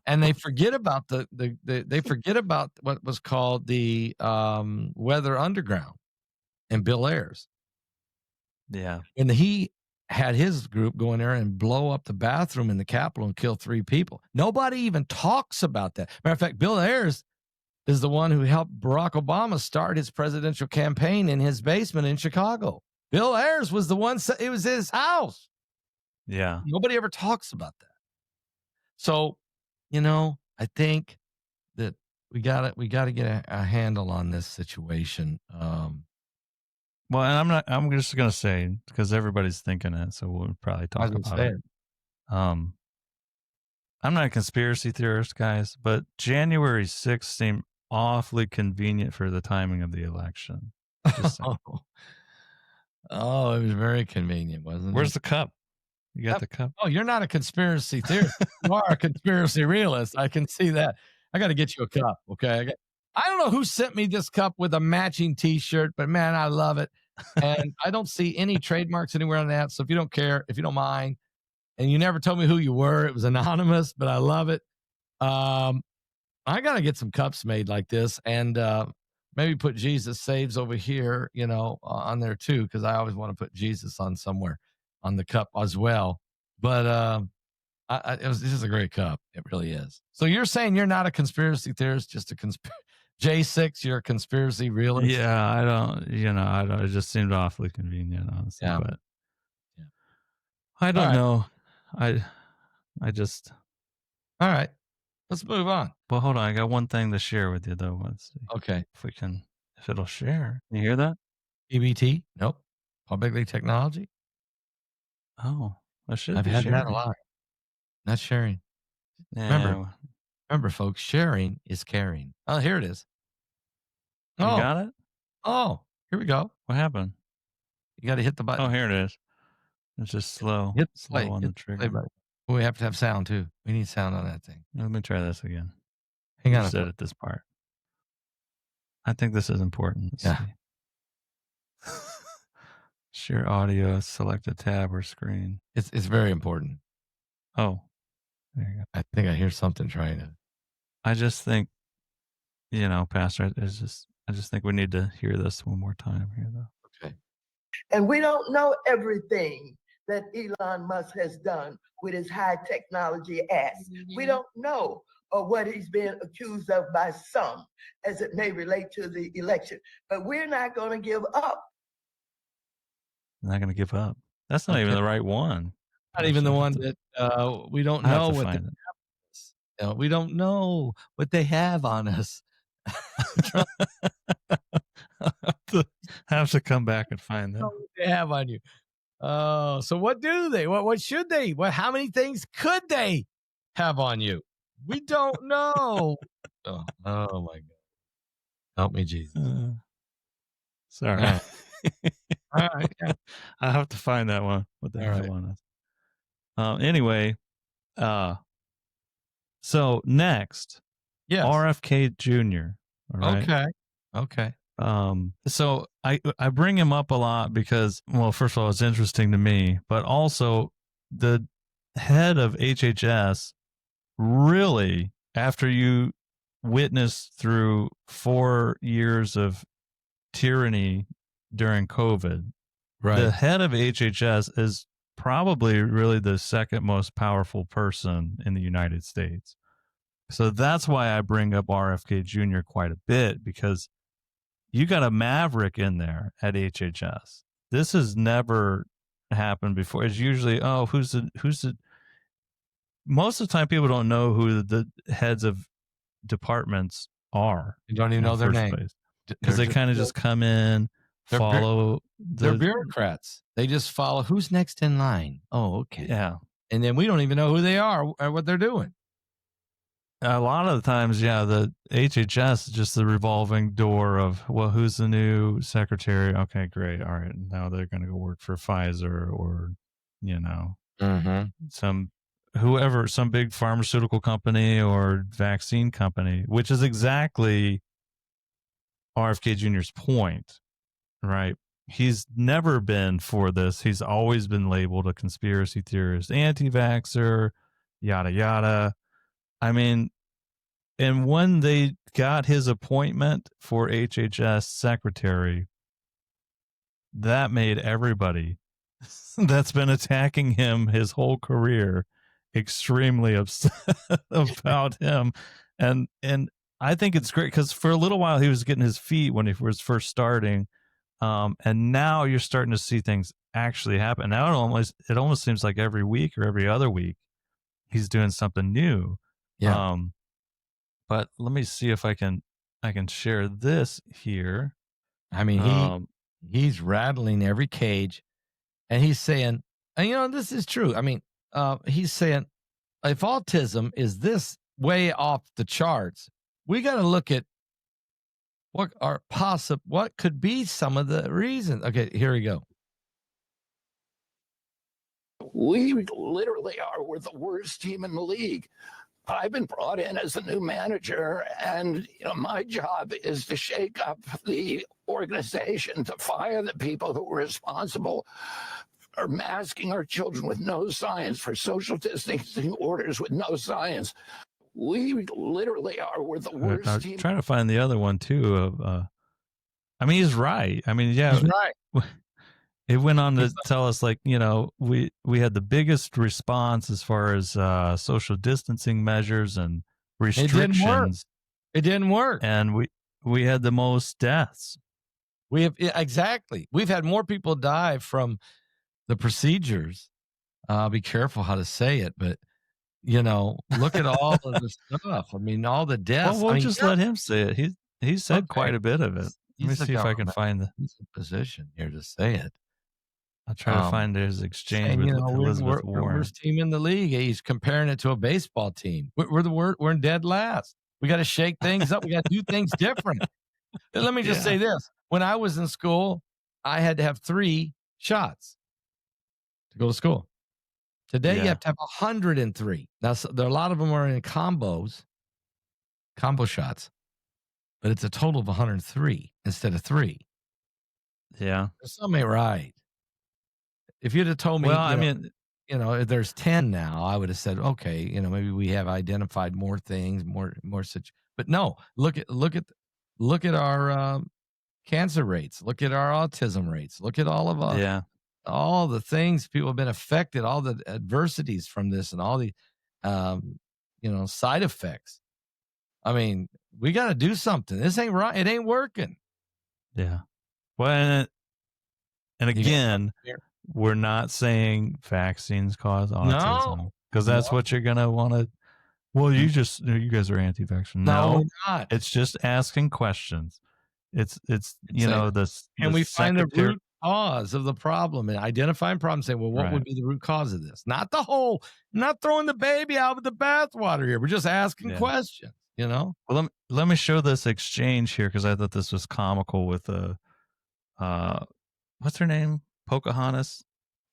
And they forget about they forget about what was called the Weather Underground and Bill Ayers.
Yeah.
And he had his group go in there and blow up the bathroom in the Capitol and kill 3 people. Nobody even talks about that. Matter of fact, Bill Ayers is the one who helped Barack Obama start his presidential campaign in his basement in Chicago. Bill Ayers was the one, it was his house.
Yeah.
Nobody ever talks about that. So, I think that we got to get a handle on this situation.
Well, and I'm just going to say, because everybody's thinking it, so we'll probably talk about it. I'm not a conspiracy theorist, guys, but January 6th seemed awfully convenient for the timing of the election. Just
oh, it was very convenient, wasn't it?
Where's the cup? You got the cup?
Oh, you're not a conspiracy theorist. You are a conspiracy realist. I can see that. I got to get you a cup, okay? I don't know who sent me this cup with a matching T-shirt, but man, I love it. And I don't see any trademarks anywhere on that. So if you don't care, if you don't mind, and you never told me who you were, it was anonymous, but I love it. I got to get some cups made like this and maybe put Jesus Saves over here, on there too, because I always want to put Jesus on somewhere on the cup as well. But this is a great cup. It really is. So you're saying you're not a conspiracy theorist, just a J6, you're a conspiracy realist?
Yeah, I don't, it just seemed awfully convenient, honestly.
Yeah.
But I don't know. I just.
All right. Let's move on.
Well, hold on. I got one thing to share with you, though. Let's see.
Okay.
If it'll share. You hear that?
PBT? Nope. Paul Begley Technology?
Oh, I should
I've
be
had
sharing.
that a lot. Not sharing.
Yeah.
Remember, folks, sharing is caring. Oh, here it is.
You got it?
Oh, here we go.
What happened?
You got to hit the button.
Oh, here it is. It's just slow.
Hit
slow
play.
on
Hit
the trigger.
Play we have to have sound too. We need sound on that thing.
Let me try this again.
Hang on.
You said it this part. I think this is important. Let's see. Share audio, select a tab or screen.
It's very important.
Oh, there you go.
I think I hear something trying to.
I just think, Pastor, I just think we need to hear this one more time here, though.
Okay.
And we don't know everything that Elon Musk has done with his high technology ass. Mm-hmm. We don't know what he's being accused of by some, as it may relate to the election. But we're not going to give up.
I'm not going to give up. That's not even the right one.
Not even the one that we don't know what they have. We don't know what they have on us.
have to come back and find them.
What they have on you. Oh, so what do they? What should they? How many things could they have on you? We don't know. oh my God. Help me, Jesus.
Sorry.
All right. Yeah.
I have to find that one. What the hell on us? Anyway, so next,
yes.
RFK Jr. All right?
Okay.
So I bring him up a lot because, well, first of all, it's interesting to me, but also the head of HHS really, after you witnessed through 4 years of tyranny during COVID, the head of HHS is probably really the second most powerful person in the United States. So that's why I bring up RFK Jr. quite a bit, because you got a maverick in there at HHS. This has never happened before. It's usually, who's the most of the time people don't know who the heads of departments are.
You don't even know their name.
Because they kind of just come in, follow.
They're bureaucrats. They just follow who's next in line. Oh, okay.
Yeah.
And then we don't even know who they are or what they're doing.
A lot of the times, the HHS is just the revolving door of, well, who's the new secretary? Okay, great. All right. Now they're going to go work for Pfizer or, some whoever, some big pharmaceutical company or vaccine company, which is exactly RFK Jr.'s point, right? He's never been for this. He's always been labeled a conspiracy theorist, anti-vaxxer, yada, yada. I mean, and when they got his appointment for HHS secretary, that made everybody that's been attacking him his whole career extremely upset about him. And I think it's great because for a little while he was getting his feet when he was first starting. And now you're starting to see things actually happen. Now it almost seems like every week or every other week he's doing something new.
Yeah.
But let me see if I can share this here.
I mean, he's rattling every cage, and he's saying, and this is true. I mean, he's saying, if autism is this way off the charts, we got to look at what could be some of the reasons. Okay, here we go.
We literally we're the worst team in the league. I've been brought in as a new manager, and my job is to shake up the organization, to fire the people who were responsible for masking our children with no science, for social distancing orders with no science. We literally we're the worst
I'm
team.
trying to find the other one too. I mean, he's right. I mean, yeah,
he's right.
It went on to tell us, like, we had the biggest response as far as social distancing measures and restrictions.
It didn't work.
And we had the most deaths.
Exactly. We've had more people die from the procedures. I'll be careful how to say it, but look at all of the stuff. I mean, all the deaths.
Well, we'll just let him say it. He said quite a bit of it. Let me see if I can find
he's in position here to say it.
I'll try to find his exchange with Elizabeth Warren.
We're the worst team in the league. He's comparing it to a baseball team. We're in dead last. We got to shake things up. We got to do things different. And let me just say this. When I was in school, I had to have 3 shots to go to school. Today, you have to have 103. Now, there are a lot of them are in combo shots, but it's a total of 103 instead of 3.
Yeah.
There's something right. If you'd have told me, if there's 10 now, I would have said, okay, maybe we have identified more things, more such. But no, look at our cancer rates. Look at our autism rates. Look at all of us. All the things people have been affected, all the adversities from this, and all the, side effects. I mean, we got to do something. This ain't right. It ain't working.
Yeah. Well, and again, we're not saying vaccines cause autism, because that's what you're gonna want to. Well, you guys are anti-vaxxer. No, we're not. It's just asking questions. It's
Can we find the root cause of the problem and identifying problems? Say, well, what would be the root cause of this? Not not throwing the baby out with the bathwater here. We're just asking questions. Well,
let me show this exchange here, because I thought this was comical with what's her name? Pocahontas?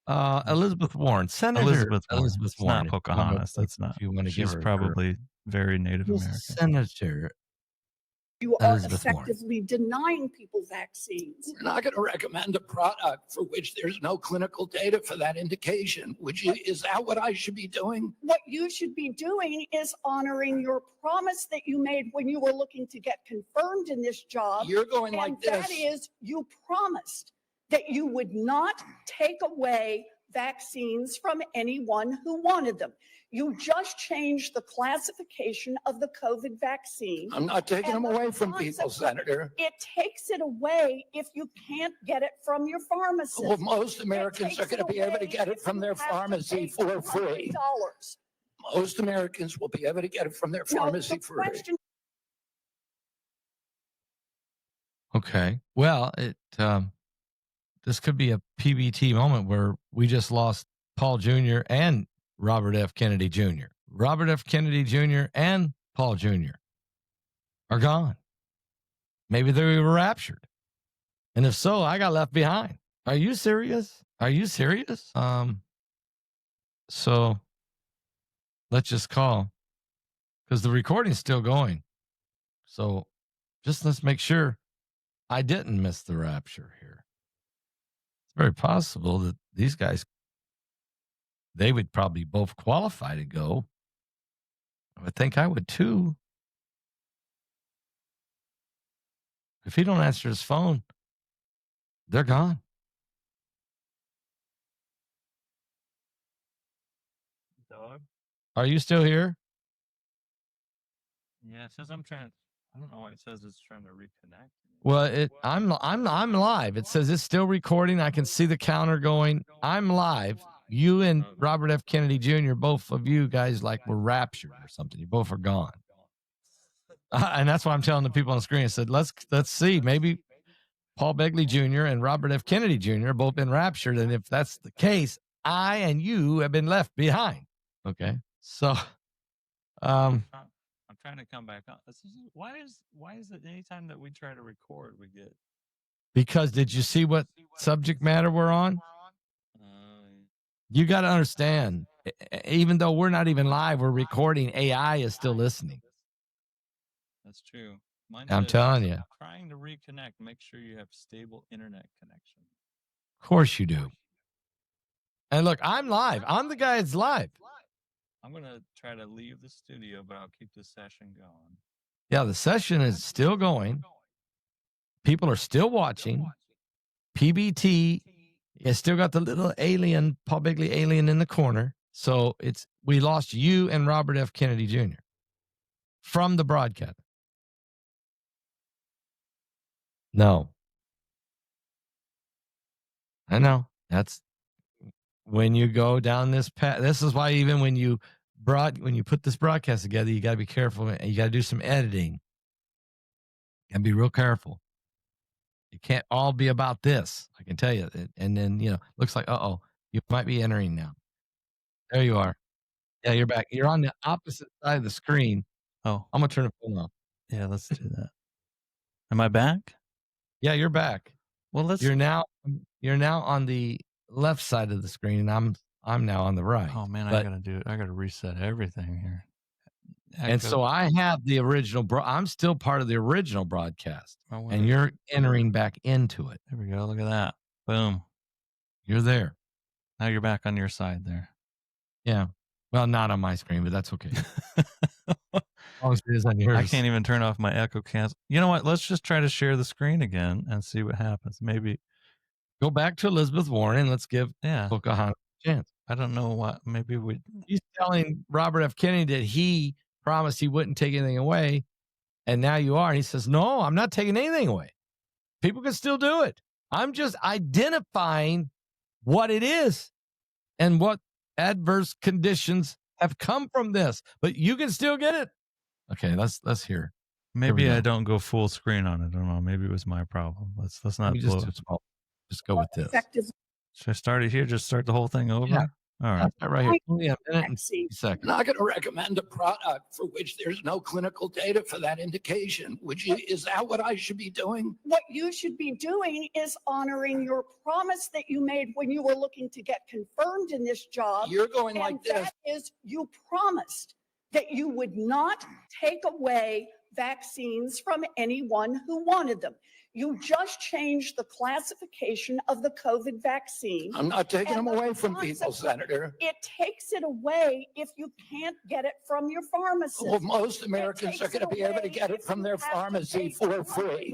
Elizabeth Warren. Senator
Elizabeth Warren.
It's not
Pocahontas. That's not. She's probably very Native American.
Senator.
You are effectively denying people vaccines.
We're not going to recommend a product for which there's no clinical data for that indication. Is that what I should be doing?
What you should be doing is honoring your promise that you made when you were looking to get confirmed in this job.
You're going like this.
That is, you promised that you would not take away vaccines from anyone who wanted them. You just changed the classification of the COVID vaccine.
I'm not taking them away from people, Senator.
It takes it away if you can't get it from your pharmacist.
Well, most Americans are going to be able to get it from their pharmacy for free. Most Americans will be able to get it from their pharmacy for free.
Okay. Well, this could be a PBT moment where we just lost Paul Jr. and Robert F. Kennedy Jr. Robert F. Kennedy Jr. and Paul Jr. are gone. Maybe they were raptured. And if so, I got left behind. Are you serious? So let's just call, because the recording's still going. So just let's make sure I didn't miss the rapture here. It's very possible that these guys, they would probably both qualify to go. I would think I would too. If he don't answer his phone, they're gone.
Dog?
Are you still here?
Yeah, it says I'm trying. I don't know why it says it's trying to reconnect.
Well, I'm live. It says it's still recording. I can see the counter going. I'm live. You and Robert F. Kennedy Jr., both of you guys were raptured or something. You both are gone. And that's why I'm telling the people on the screen. I said, let's see. Maybe Paul Begley Jr. and Robert F. Kennedy Jr. both been raptured. And if that's the case, I and you have been left behind. Okay. So,
I'm trying to come back on. Why is it anytime that we try to record, we get?
Because did you see what subject matter we're on? You got to understand, even though we're not even live, we're recording, AI is still listening.
That's true.
I'm telling you.
Trying to reconnect, make sure you have stable internet connection.
Of course you do. And look, I'm live. I'm the guy that's live.
I'm going to try to leave the studio, but I'll keep the session going.
Yeah, the session is still going. People are still watching. PBT has still got the little alien, Paul Begley alien in the corner. So we lost you and Robert F. Kennedy Jr. from the broadcast. No. I know. That's when you go down this path. This is why even when you put this broadcast together, you got to be careful. You got to do some editing and be real careful. It can't all be about this. I can tell you. And then, looks like, you might be entering now. There you are. Yeah, you're back. You're on the opposite side of the screen.
Oh,
I'm going to turn the phone off.
Yeah, let's do that. Am I back?
Yeah, you're back.
Well,
you're now on the left side of the screen, and I'm now on the right.
Oh man, I gotta reset everything here.
And so I have the original. I'm still part of the original broadcast, and you're entering back into it.
There we go. Look at that. Boom.
You're there.
Now you're back on your side there.
Yeah. Well, not on my screen, but that's okay. As long as it is on yours.
I can't even turn off my echo cancel. You know what? Let's just try to share the screen again and see what happens. Maybe
go back to Elizabeth Warren and let's give Pocahontas a chance.
I don't know what. Maybe
he's telling Robert F. Kennedy that he promised he wouldn't take anything away, and now you are. And he says, "No, I'm not taking anything away. People can still do it. I'm just identifying what it is and what adverse conditions have come from this. But you can still get it." Okay, let's hear.
Maybe I don't go full screen on it. I don't know. Maybe it was my problem. Let's not blow it.
Just go with this.
Should I start it here? Just start the whole thing over?
Yeah.
All right.
Right here. Only a minute and 60 seconds.
I'm not going to recommend a product for which there's no clinical data for that indication. Is that what I should be doing?
What you should be doing is honoring your promise that you made when you were looking to get confirmed in this job.
You're going like this.
That is, you promised that you would not take away vaccines from anyone who wanted them. You just changed the classification of the COVID vaccine.
I'm not taking them away from people, Senator.
It takes it away if you can't get it from your pharmacist.
Well, most Americans are going to be able to get it from their pharmacy for free.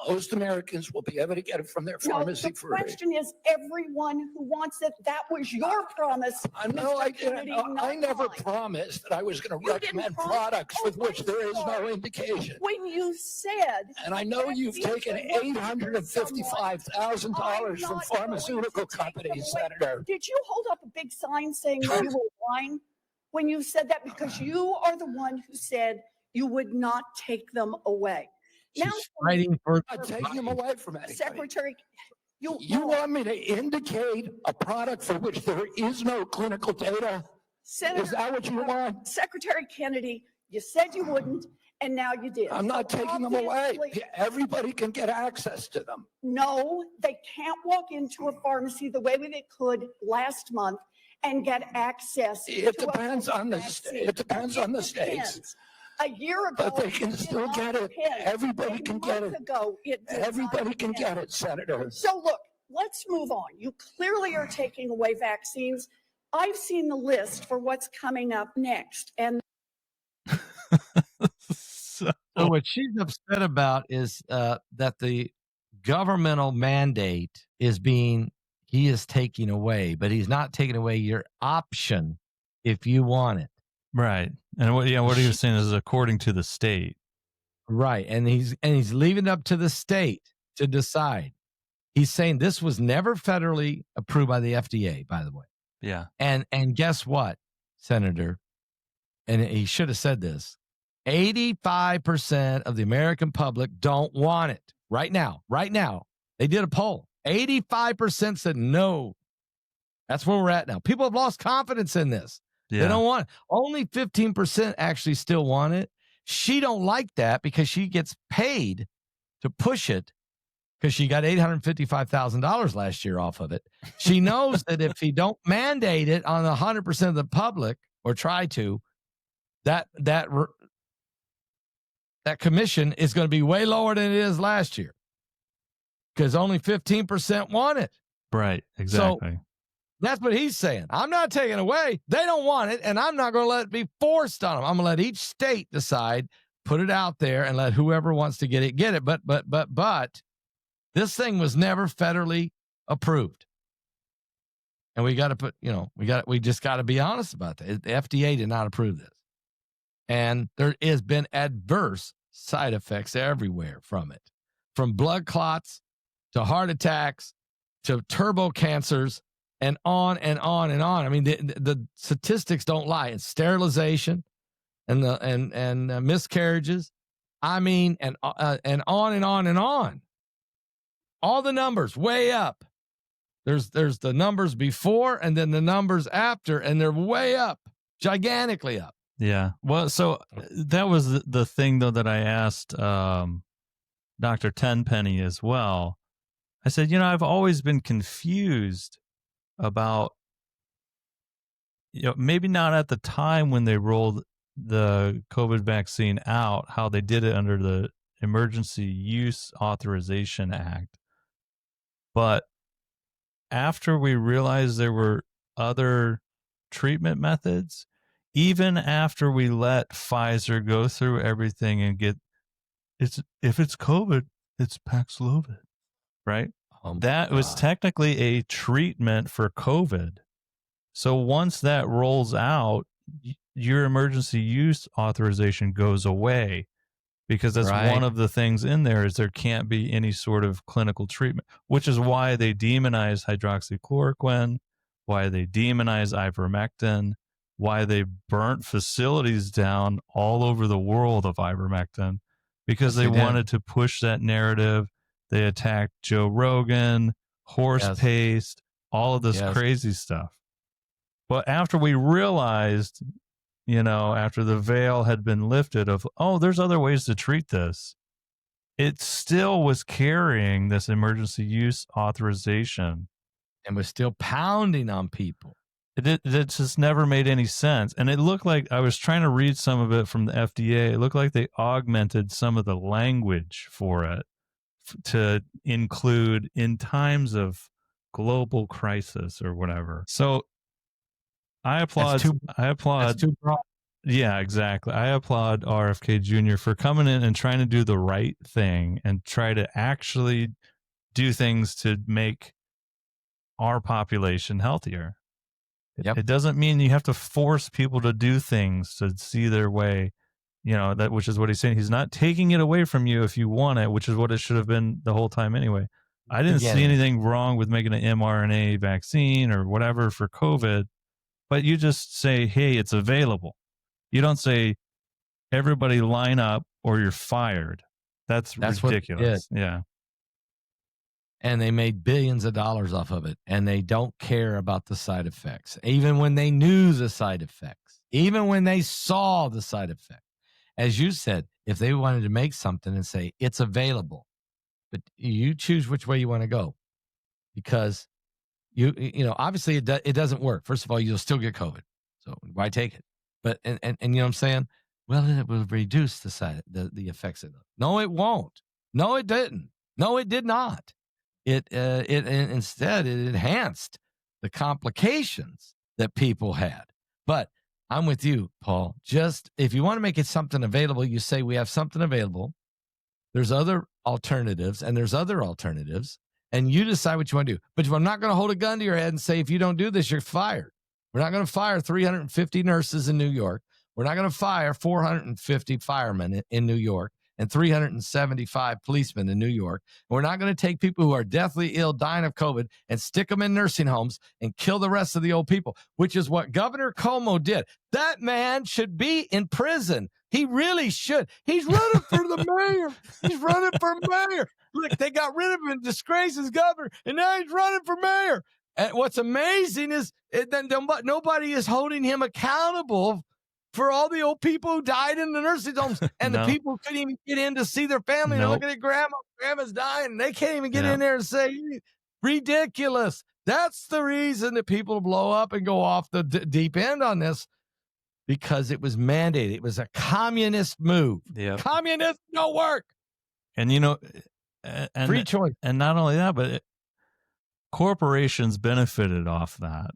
Most Americans will be able to get it from their pharmacy for free.
The question is everyone who wants it. That was your promise.
I know I didn't. I never promised that I was going to recommend products with which there is no indication.
When you said,
and I know you've taken $855,000 from pharmaceutical companies, Senator.
Did you hold up a big sign saying you were lying when you said that? Because you are the one who said you would not take them away.
Now, fighting for
taking them away from anybody.
Secretary,
you want me to indicate a product for which there is no clinical data?
Senator,
is that what you want?
Secretary Kennedy, you said you wouldn't, and now you did.
I'm not taking them away. Everybody can get access to them.
No, they can't walk into a pharmacy the way they could last month and get access.
It depends on the state. It depends on the states.
A year ago,
but they can still get it. Everybody can get it. Everybody can get it, Senator.
So look, let's move on. You clearly are taking away vaccines. I've seen the list for what's coming up next, and
so what she's upset about is that the governmental mandate he is taking away, but he's not taking away your option if you want it.
Right. And what he was saying is according to the state.
Right. And he's leaving it up to the state to decide. He's saying this was never federally approved by the FDA, by the way.
Yeah.
And guess what, Senator? And he should have said this. 85% of the American public don't want it right now. Right now. They did a poll. 85% said no. That's where we're at now. People have lost confidence in this. Yeah. They don't want it. Only 15% actually still want it. She don't like that because she gets paid to push it because she got $855,000 last year off of it. She knows that if he don't mandate it on 100% of the public or try to, that commission is going to be way lower than it is last year because only 15% want it.
Right, exactly.
So that's what he's saying. I'm not taking it away. They don't want it, and I'm not going to let it be forced on them. I'm going to let each state decide, put it out there, and let whoever wants to get it, get it. But this thing was never federally approved. And we got to we just got to be honest about that. The FDA did not approve this. And there has been adverse side effects everywhere from it, from blood clots to heart attacks to turbo cancers and on and on and on. I mean, the statistics don't lie. It's sterilization and miscarriages. I mean, and on and on and on. All the numbers way up. There's the numbers before and then the numbers after, and they're way up, gigantically up.
Yeah. Well, so that was the thing, though, that I asked Dr. Tenpenny as well. I said, I've always been confused about, maybe not at the time when they rolled the COVID vaccine out, how they did it under the Emergency Use Authorization Act. But after we realized there were other treatment methods, even after we let Pfizer go through everything and if it's COVID, it's Paxlovid, right? That was technically a treatment for COVID. So once that rolls out, your emergency use authorization goes away because that's one of the things in there is there can't be any sort of clinical treatment, which is why they demonize hydroxychloroquine, why they demonize ivermectin, why they burnt facilities down all over the world of ivermectin, because they wanted to push that narrative. They attacked Joe Rogan, horse paste, all of this crazy stuff. But after we realized, after the veil had been lifted of, there's other ways to treat this, it still was carrying this emergency use authorization.
And was still pounding on people.
It just never made any sense. And it looked like, I was trying to read some of it from the FDA. It looked like they augmented some of the language for it to include in times of global crisis or whatever. So I applaud.
That's too broad.
Yeah, exactly. I applaud RFK Jr. for coming in and trying to do the right thing and try to actually do things to make our population healthier. It doesn't mean you have to force people to do things to see their way, which is what he's saying. He's not taking it away from you if you want it, which is what it should have been the whole time anyway. I didn't see anything wrong with making an mRNA vaccine or whatever for COVID, but you just say, hey, it's available. You don't say, everybody line up or you're fired. That's ridiculous. Yeah.
And they made billions of dollars off of it, and they don't care about the side effects, even when they knew the side effects, even when they saw the side effect. As you said, if they wanted to make something and say it's available, but you choose which way you want to go, because you know, obviously it doesn't work. First of all, you'll still get COVID. So why take it? But, and you know what I'm saying? Well, it will reduce the effects of it. No, it won't. No, it didn't. No, it did not. Instead, it enhanced the complications that people had. But I'm with you, Paul. Just if you want to make it something available, you say we have something available. There's other alternatives, and there's other alternatives, and you decide what you want to do. But I'm not going to hold a gun to your head and say, if you don't do this, you're fired. We're not going to fire 350 nurses in New York. We're not going to fire 450 firemen in New York and 375 policemen in New York. We're not going to take people who are deathly ill, dying of COVID, and stick them in nursing homes and kill the rest of the old people, which is what Governor Cuomo did. That man should be in prison. He really should. He's running for the mayor. He's running for mayor. Look, they got rid of him in disgrace as governor, and now he's running for mayor. And what's amazing is that nobody is holding him accountable for all the old people who died in the nursing homes, and the people who couldn't even get in to see their family. They're looking at grandma's dying, and they can't even get in there and say, ridiculous. That's the reason that people blow up and go off the deep end on this, because it was mandated. It was a communist move.
Yep.
Communists don't work.
And, you know,
free choice.
And not only that, but corporations benefited off that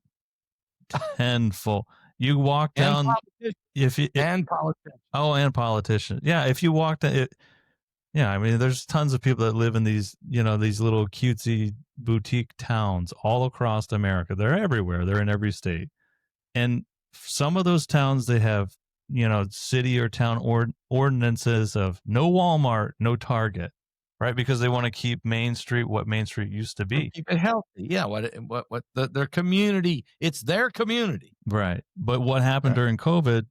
tenfold. You walk down,
and politicians.
Oh, and politicians. Yeah, if you walked it, yeah. I mean, there's tons of people that live in these, you know, these little cutesy boutique towns all across America. They're everywhere. They're in every state, and some of those towns, they have, you know, city or town ordinances of no Walmart, no Target, right? Because they want to keep Main Street what Main Street used to be.
Keep it healthy. Yeah. Their community, it's their community.
Right. But what happened during COVID?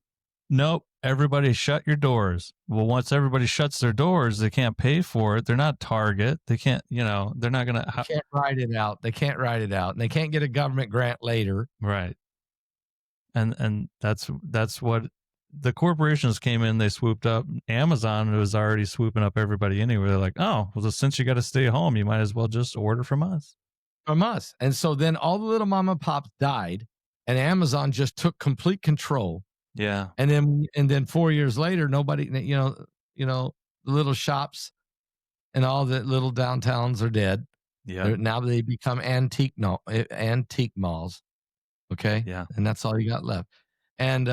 Nope. Everybody shut your doors. Well, once everybody shuts their doors, they can't pay for it. They're not Target. They can't, you know, they're not going to.
They can't write it out. They can't write it out. And they can't get a government grant later.
Right. And that's what the corporations came in. They swooped up. Amazon was already swooping up everybody anyway. They're like, oh, well, since you got to stay home, you might as well just order from us.
And so then all the little mom and pops died, and Amazon just took complete control.
Yeah.
And then 4 years later, nobody, you know, the little shops and all the little downtowns are dead.
Yeah.
Now they become antique malls. Okay.
Yeah.
And that's all you got left. And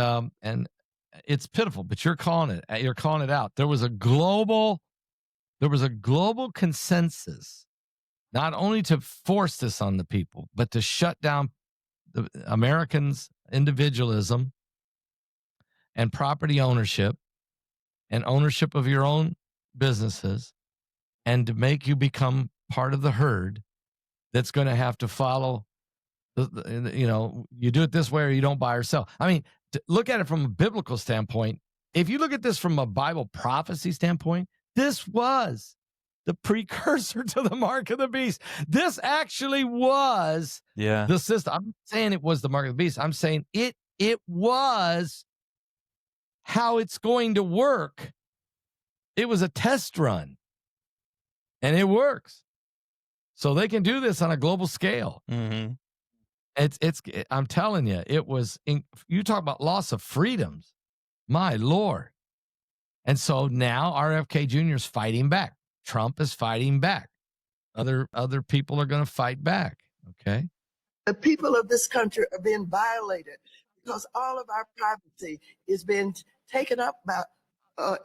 it's pitiful, but you're calling it out. There was a global consensus, not only to force this on the people, but to shut down the Americans' individualism and property ownership and ownership of your own businesses, and to make you become part of the herd that's going to have to follow you know, you do it this way or you don't buy or sell. I mean, look at it from a biblical standpoint. If you look at this from a Bible prophecy standpoint, this was the precursor to the mark of the beast. This actually was the system. I'm not saying it was the mark of the beast. I'm saying it was how it's going to work. It was a test run, and it works. So they can do this on a global scale.
Mm-hmm.
I'm telling you, it was, you talk about loss of freedoms, my Lord. And so now RFK Jr. is fighting back. Trump is fighting back. Other people are going to fight back. Okay.
The people of this country are being violated because all of our privacy is being taken up by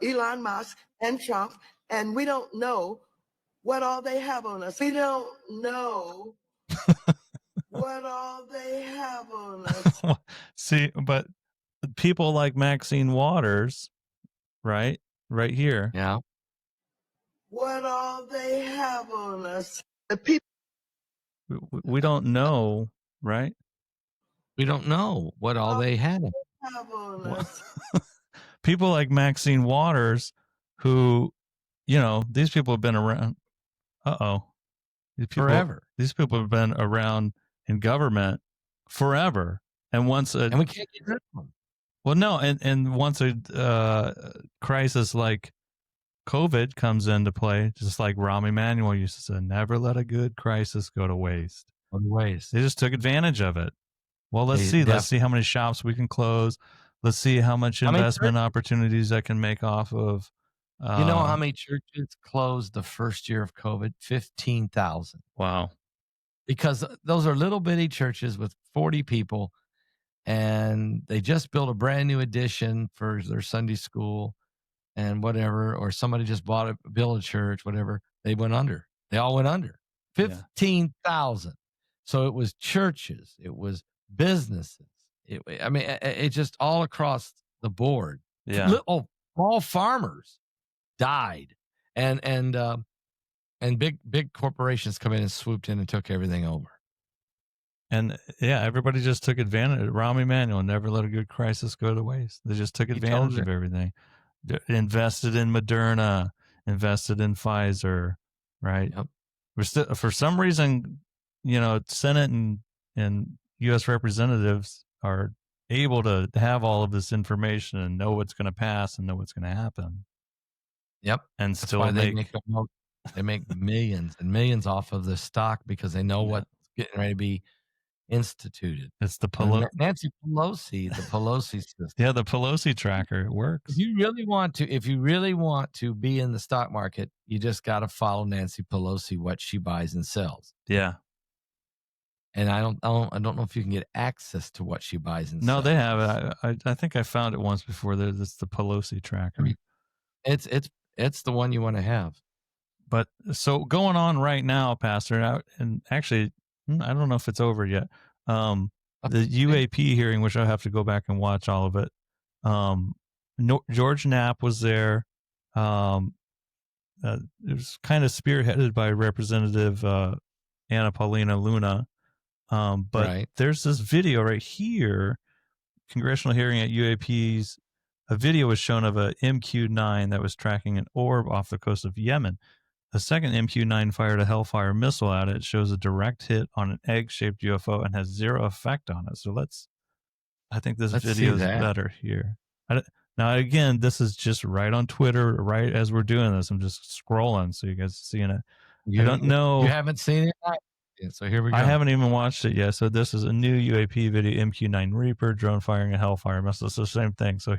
Elon Musk and Trump, and we don't know what all they have on us. We don't know what all they have on us.
See, but people like Maxine Waters, right here.
Yeah.
What all they have on us. The people.
We don't know, right?
We don't know what all they have
on us.
People like Maxine Waters, who, you know, these people have been around.
Forever.
These people have been around in government forever, and
we can't get rid of them.
Well, no, and once a crisis like COVID comes into play, just like Rahm Emanuel used to say, never let a good crisis go to waste.
Go to waste.
They just took advantage of it. Well, let's see. Let's see how many shops we can close. Let's see how much investment opportunities I can make off of.
You know how many churches closed the first year of COVID? 15,000.
Wow.
Because those are little bitty churches with 40 people, and they just built a brand new addition for their Sunday school and whatever, or somebody just built a church, whatever. They went under. They all went under. 15,000. So it was churches. It was businesses. It just all across the board.
Yeah.
Little small farmers died, and big corporations come in and swooped in and took everything over.
And everybody just took advantage. Rahm Emanuel never let a good crisis go to waste. They just took advantage of everything. Invested in Moderna, invested in Pfizer, right?
Yep.
We're still, for some reason, Senate and U.S. representatives are able to have all of this information and know what's going to pass and know what's going to happen.
Yep.
And
that's
still
why they make millions and millions off of the stock, because they know what's getting ready to be instituted.
It's the
Nancy Pelosi, the Pelosi system.
Yeah, the Pelosi tracker. It works.
If you really want to be in the stock market, you just got to follow Nancy Pelosi, what she buys and sells.
Yeah.
And I don't know if you can get access to what she buys and sells.
No, they have it. I think I found it once before. It's the Pelosi tracker.
It's the one you want to have.
But so going on right now, Pastor, and actually, I don't know if it's over yet. The UAP hearing, which I'll have to go back and watch all of it. George Knapp was there. It was kind of spearheaded by Representative Anna Paulina Luna. But there's this video right here, congressional hearing at UAPs. A video was shown of a MQ-9 that was tracking an orb off the coast of Yemen. The second MQ-9 fired a Hellfire missile at it. It shows a direct hit on an egg-shaped UFO and has zero effect on it. So I think this video is better here. Now, again, this is just right on Twitter, right as we're doing this. I'm just scrolling so you guys are seeing it. I don't know.
You haven't seen it? So here we go.
I haven't even watched it yet. So this is a new UAP video, MQ-9 Reaper, drone firing a Hellfire missile. It's the same thing. So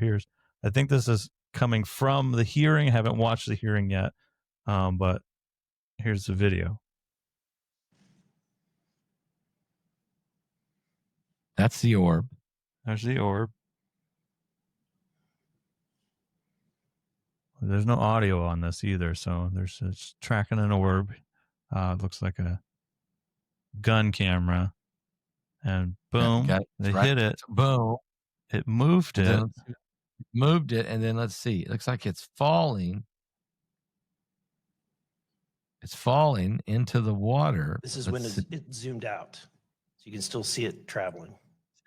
I think this is coming from the hearing. I haven't watched the hearing yet. But here's the video.
That's the orb.
There's the orb. There's no audio on this either, so it's tracking an orb. It looks like a gun camera, and boom, they hit it.
Boom,
it moved it.
And then let's see. It looks like it's falling. It's falling into the water.
This is when it zoomed out, so you can still see it traveling.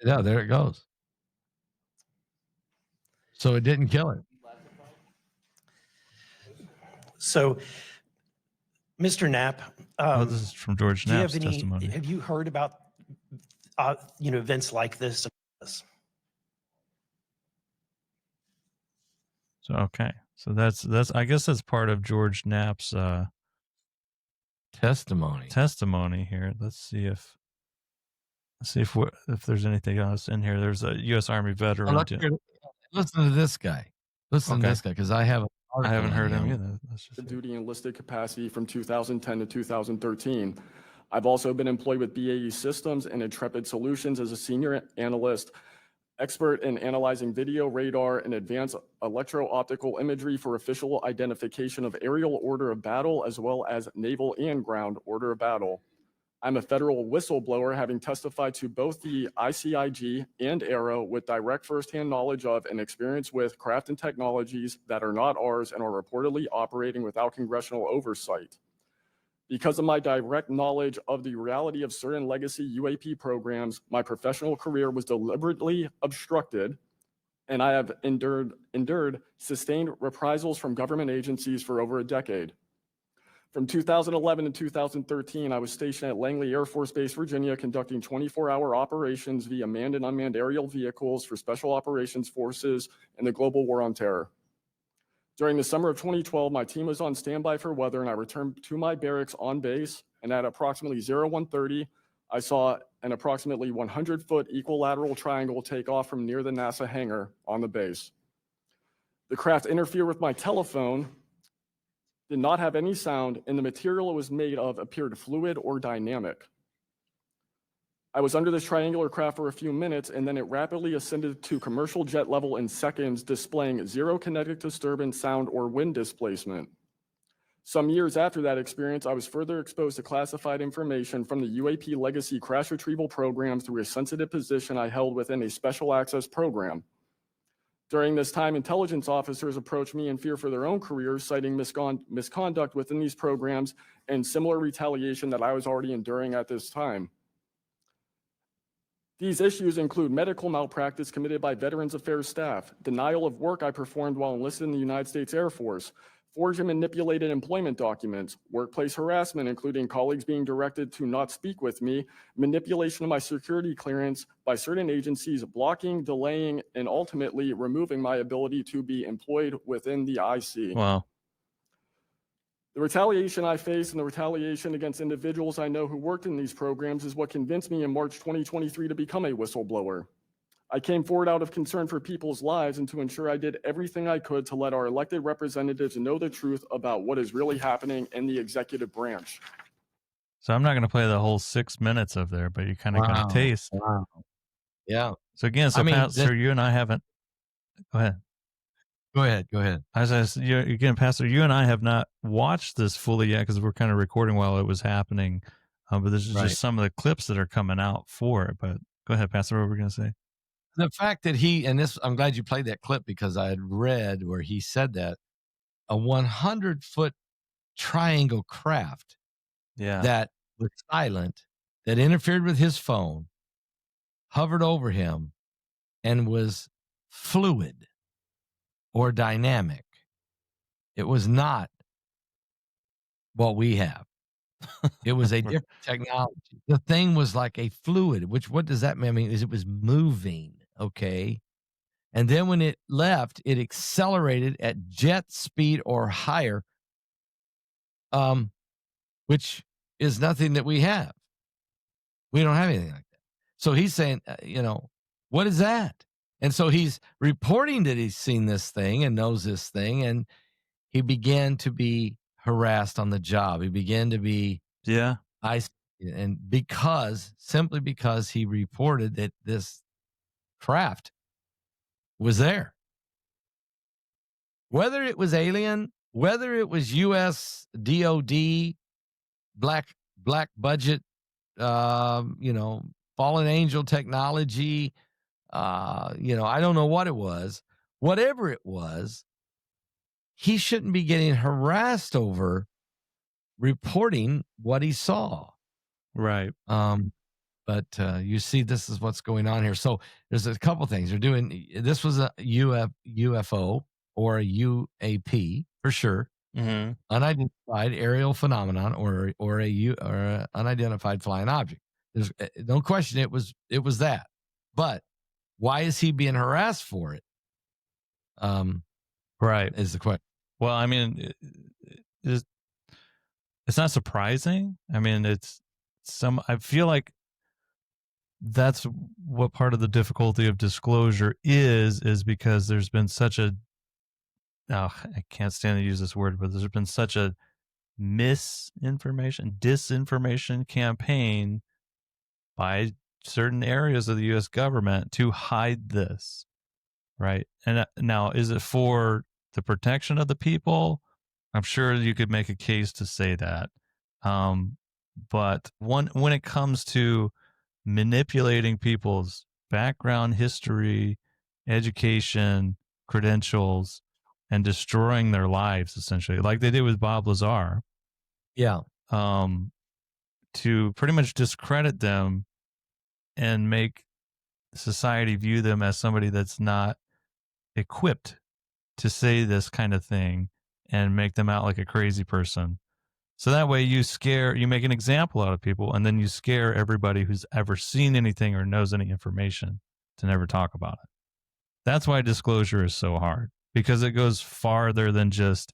Yeah, there it goes. So it didn't kill it.
So, Mr. Knapp,
this is from George Knapp's testimony.
Have you heard about events like this?
So okay, so that's I guess that's part of George Knapp's testimony here. Let's see if there's anything else in here. There's a U.S. Army veteran.
Listen to this guy. Listen to this guy, because I haven't
heard him either.
The duty enlisted capacity from 2010 to 2013. I've also been employed with BAE Systems and Intrepid Solutions as a senior analyst, expert in analyzing video, radar, and advanced electro-optical imagery for official identification of aerial order of battle, as well as naval and ground order of battle. I'm a federal whistleblower, having testified to both the ICIG and ARROW with direct firsthand knowledge of and experience with craft and technologies that are not ours and are reportedly operating without congressional oversight. Because of my direct knowledge of the reality of certain legacy UAP programs, my professional career was deliberately obstructed, and I have endured sustained reprisals from government agencies for over a decade. From 2011 to 2013, I was stationed at Langley Air Force Base, Virginia, conducting 24-hour operations via manned and unmanned aerial vehicles for Special Operations Forces in the global war on terror. During the summer of 2012, my team was on standby for weather, and I returned to my barracks on base, and at approximately 01:30 I saw an approximately 100-foot equilateral triangle take off from near the NASA hangar on the base. The craft interfered with my telephone, did not have any sound, and the material it was made of appeared fluid or dynamic. I was under this triangular craft for a few minutes, and then it rapidly ascended to commercial jet level in seconds, displaying zero kinetic disturbance, sound, or wind displacement. Some years after that experience, I was further exposed to classified information from the UAP legacy crash retrieval program through a sensitive position I held within a special access program. During this time, intelligence officers approached me in fear for their own careers, citing misconduct within these programs and similar retaliation that I was already enduring at this time. These issues include medical malpractice committed by Veterans Affairs staff, denial of work I performed while enlisted in the United States Air Force, forged and manipulated employment documents, workplace harassment, including colleagues being directed to not speak with me, manipulation of my security clearance by certain agencies, blocking, delaying, and ultimately removing my ability to be employed within the IC.
Wow.
The retaliation I face and the retaliation against individuals I know who worked in these programs is what convinced me in March 2023 to become a whistleblower. I came forward out of concern for people's lives and to ensure I did everything I could to let our elected representatives know the truth about what is really happening in the executive branch.
So I'm not going to play the whole 6 minutes of there, but you kind of got a taste.
Wow. Yeah.
So again, Pastor, you and I haven't. Go ahead.
Go ahead.
As I said, again, Pastor, you and I have not watched this fully yet because we're kind of recording while it was happening. But this is just some of the clips that are coming out for it. But go ahead, Pastor, what were we going to say?
The fact that I'm glad you played that clip because I had read where he said that a 100-foot triangle craft that was silent, that interfered with his phone, hovered over him, and was fluid or dynamic. It was not what we have. It was a different technology. The thing was like a fluid, what does that mean? I mean, it was moving, okay? And then when it left, it accelerated at jet speed or higher, which is nothing that we have. We don't have anything like that. So he's saying, what is that? And so he's reporting that he's seen this thing and knows this thing, and he began to be harassed on the job. He began to be and simply because he reported that this craft was there. Whether it was alien, whether it was U.S. DOD, black budget, fallen angel technology, I don't know what it was. Whatever it was, he shouldn't be getting harassed over reporting what he saw.
Right.
But you see, this is what's going on here. So there's a couple things they're doing. This was a UFO or a UAP for sure.
Mm-hmm.
Unidentified aerial phenomenon or a unidentified flying object. There's no question it was that. But why is he being harassed for it?
Right.
Is the question.
Well, I mean, it's not surprising. I mean, I feel like that's what part of the difficulty of disclosure is because there's been such a, I can't stand to use this word, but there's been such a disinformation campaign by certain areas of the U.S. government to hide this, right? And now, is it for the protection of the people? I'm sure you could make a case to say that. But when it comes to manipulating people's background, history, education, credentials, and destroying their lives, essentially, like they did with Bob Lazar.
Yeah.
To pretty much discredit them and make society view them as somebody that's not equipped to say this kind of thing and make them out like a crazy person. So that way you make an example out of people, and then you scare everybody who's ever seen anything or knows any information to never talk about it. That's why disclosure is so hard, because it goes farther than just,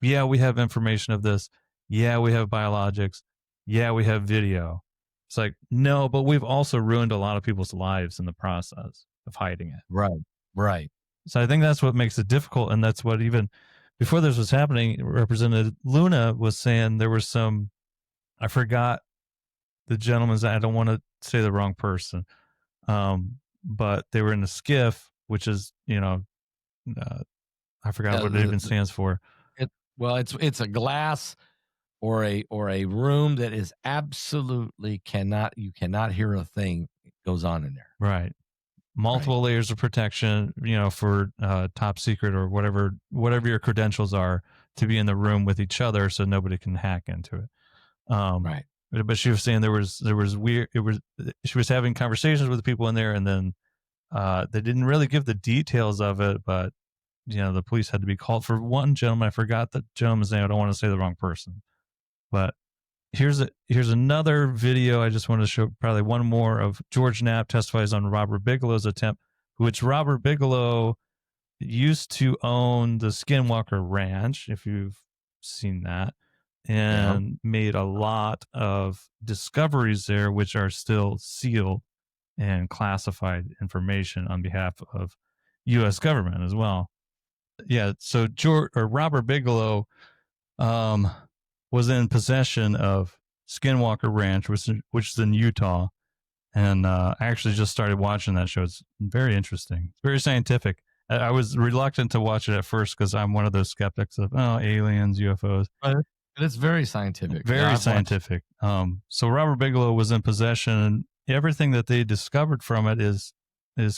yeah, we have information of this. Yeah, we have biologics. Yeah, we have video. It's like, no, but we've also ruined a lot of people's lives in the process of hiding it.
Right.
So I think that's what makes it difficult. And that's what, even before this was happening, Representative Luna was saying there was some, I forgot the gentleman's, I don't want to say the wrong person, but they were in the skiff, which is, I forgot what it even stands for.
It's a glass or a room that is absolutely you cannot hear a thing goes on in there.
Right. Multiple layers of protection, for top secret or whatever your credentials are, to be in the room with each other so nobody can hack into it.
Right.
But she was saying there was weird. She was having conversations with the people in there, and then they didn't really give the details of it, but the police had to be called for one gentleman. I forgot the gentleman's name. I don't want to say the wrong person, but here's another video. I just want to show probably one more of George Knapp testifies on Robert Bigelow's attempt, which Robert Bigelow used to own the Skinwalker Ranch, if you've seen that, and made a lot of discoveries there, which are still sealed and classified information on behalf of U.S. government as well. Yeah, so Robert Bigelow was in possession of Skinwalker Ranch, which is in Utah, and I actually just started watching that show. It's very interesting. It's very scientific. I was reluctant to watch it at first because I'm one of those skeptics of aliens, UFOs.
But it's very scientific.
Very scientific. So Robert Bigelow was in possession, and everything that they discovered from it is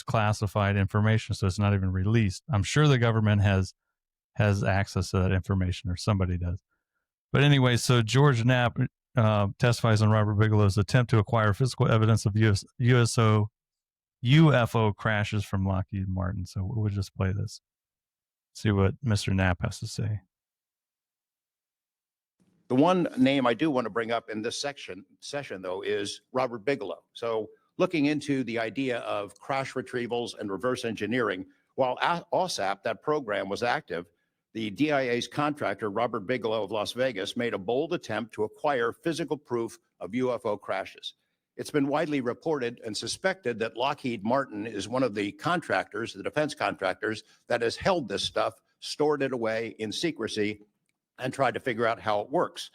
classified information, so it's not even released. I'm sure the government has access to that information, or somebody does. But anyway, so George Knapp testifies on Robert Bigelow's attempt to acquire physical evidence of UFO crashes from Lockheed Martin. So we'll just play this, see what Mr. Knapp has to say.
The one name I do want to bring up in this session, though, is Robert Bigelow. So looking into the idea of crash retrievals and reverse engineering, while OSAP, that program, was active, the DIA's contractor, Robert Bigelow of Las Vegas, made a bold attempt to acquire physical proof of UFO crashes. It's been widely reported and suspected that Lockheed Martin is one of the contractors, the defense contractors, that has held this stuff, stored it away in secrecy, and tried to figure out how it works.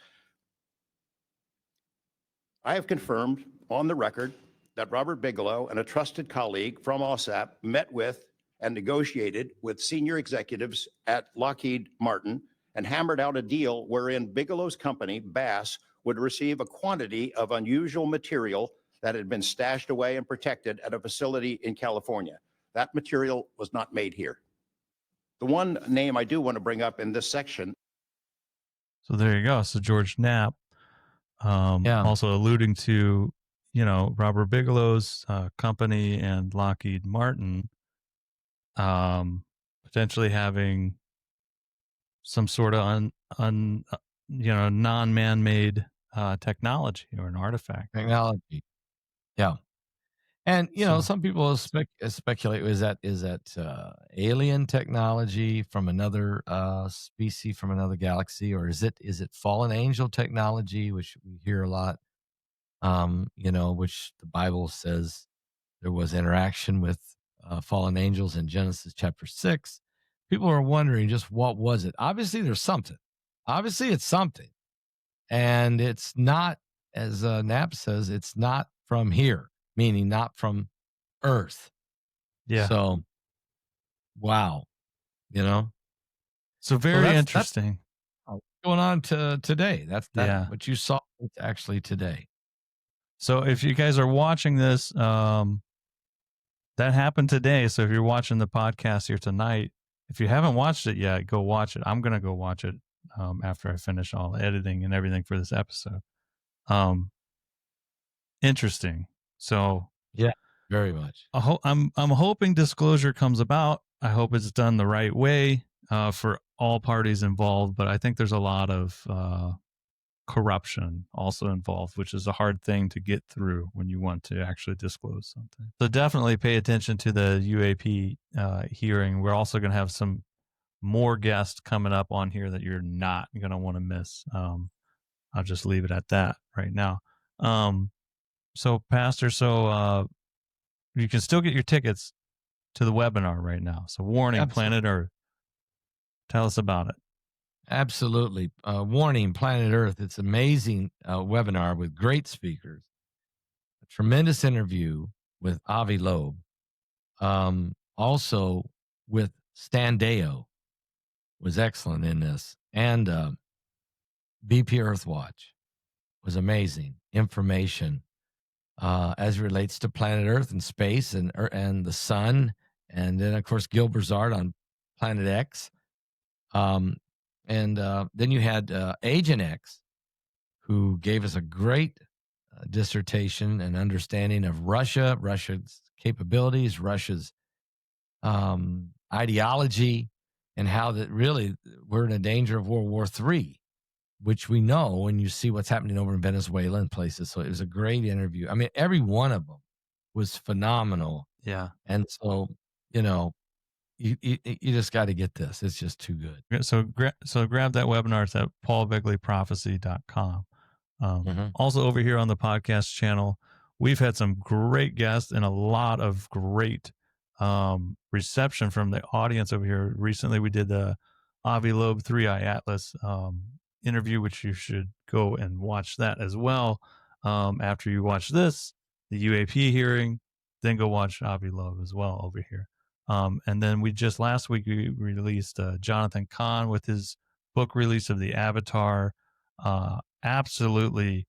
I have confirmed on the record that Robert Bigelow and a trusted colleague from OSAP met with and negotiated with senior executives at Lockheed Martin and hammered out a deal wherein Bigelow's company, Bass, would receive a quantity of unusual material that had been stashed away and protected at a facility in California. That material was not made here. The one name I do want to bring up in this section.
So there you go. So George Knapp, also alluding to, Robert Bigelow's company and Lockheed Martin, potentially having some sort of non-man-made technology or an artifact.
Technology. Yeah. And, some people speculate, is that alien technology from another species, from another galaxy, or is it fallen angel technology, which we hear a lot, which the Bible says there was interaction with fallen angels in Genesis chapter 6. People are wondering just what was it? Obviously, there's something. Obviously, it's something. And it's not, as Knapp says, it's not from here, meaning not from Earth.
Yeah.
So, wow.
So very interesting.
That's going on today. That's what you saw. It's actually today.
So if you guys are watching this, that happened today. So if you're watching the podcast here tonight, if you haven't watched it yet, go watch it. I'm going to go watch it after I finish all the editing and everything for this episode. Interesting. So
yeah, very much.
I'm hoping disclosure comes about. I hope it's done the right way for all parties involved. But I think there's a lot of corruption also involved, which is a hard thing to get through when you want to actually disclose something. So definitely pay attention to the UAP hearing. We're also going to have some more guests coming up on here that you're not going to want to miss. I'll just leave it at that right now. Pastor, you can still get your tickets to the webinar right now. So warning,
Absolutely.
Planet Earth. Tell us about it.
Absolutely. Warning, Planet Earth. It's an amazing webinar with great speakers. A tremendous interview with Avi Loeb. Also with Stan Deyo was excellent in this. And BP Earthwatch was amazing information as it relates to planet Earth and space and the sun. And then, of course, Gil Brazard on Planet X. And then you had Agent X, who gave us a great dissertation and understanding of Russia's capabilities, Russia's ideology, and how that really we're in a danger of World War III, which we know when you see what's happening over in Venezuela and places. So it was a great interview. I mean, every one of them was phenomenal.
Yeah.
And so, you just got to get this. It's just too good.
So grab that webinar. It's at paulbegleyprophecy.com. Also over here on the podcast channel, we've had some great guests and a lot of great reception from the audience over here. Recently, we did the Avi Loeb 3-Eye Atlas interview, which you should go and watch that as well. After you watch this, the UAP hearing, then go watch Avi Loeb as well over here. And then last week we released Jonathan Kahn with his book release of the Avatar. Absolutely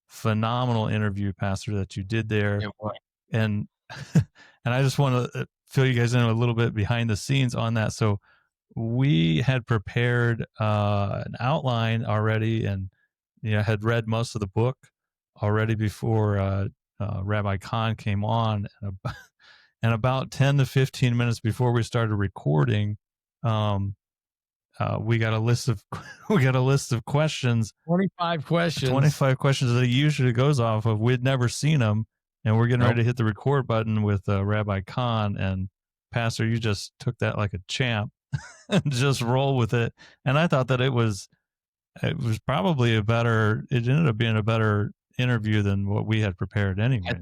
phenomenal interview, Pastor, that you did there. And I just want to fill you guys in a little bit behind the scenes on that. So we had prepared an outline already, and had read most of the book already before Rabbi Kahn came on. And about 10 to 15 minutes before we started recording, we got a list of questions.
25 questions.
25 questions that he usually goes off of. We'd never seen them, and we're getting ready to hit the record button with Rabbi Kahn. And Pastor, you just took that like a champ and just roll with it. And I thought that it was probably it ended up being a better interview than what we had prepared anyway.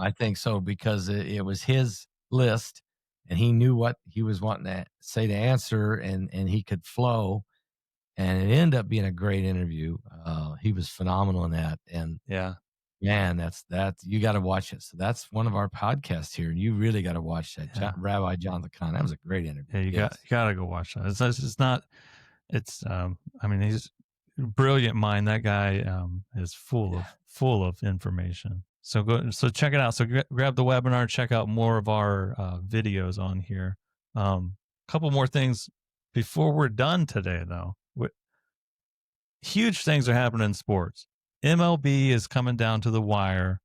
I think so, because it was his list and he knew what he was wanting to say to answer, and he could flow, and it ended up being a great interview. He was phenomenal in that. And man, that's you got to watch it. So that's one of our podcasts here, and you really got to watch that. Rabbi Jonathan Kahn. That was a great interview.
Yeah, you got to go watch that. I mean, he's a brilliant mind. That guy is full of information. So check it out. So grab the webinar, check out more of our videos on here. Couple more things before we're done today, though. Huge things are happening in sports. MLB is coming down to the wire.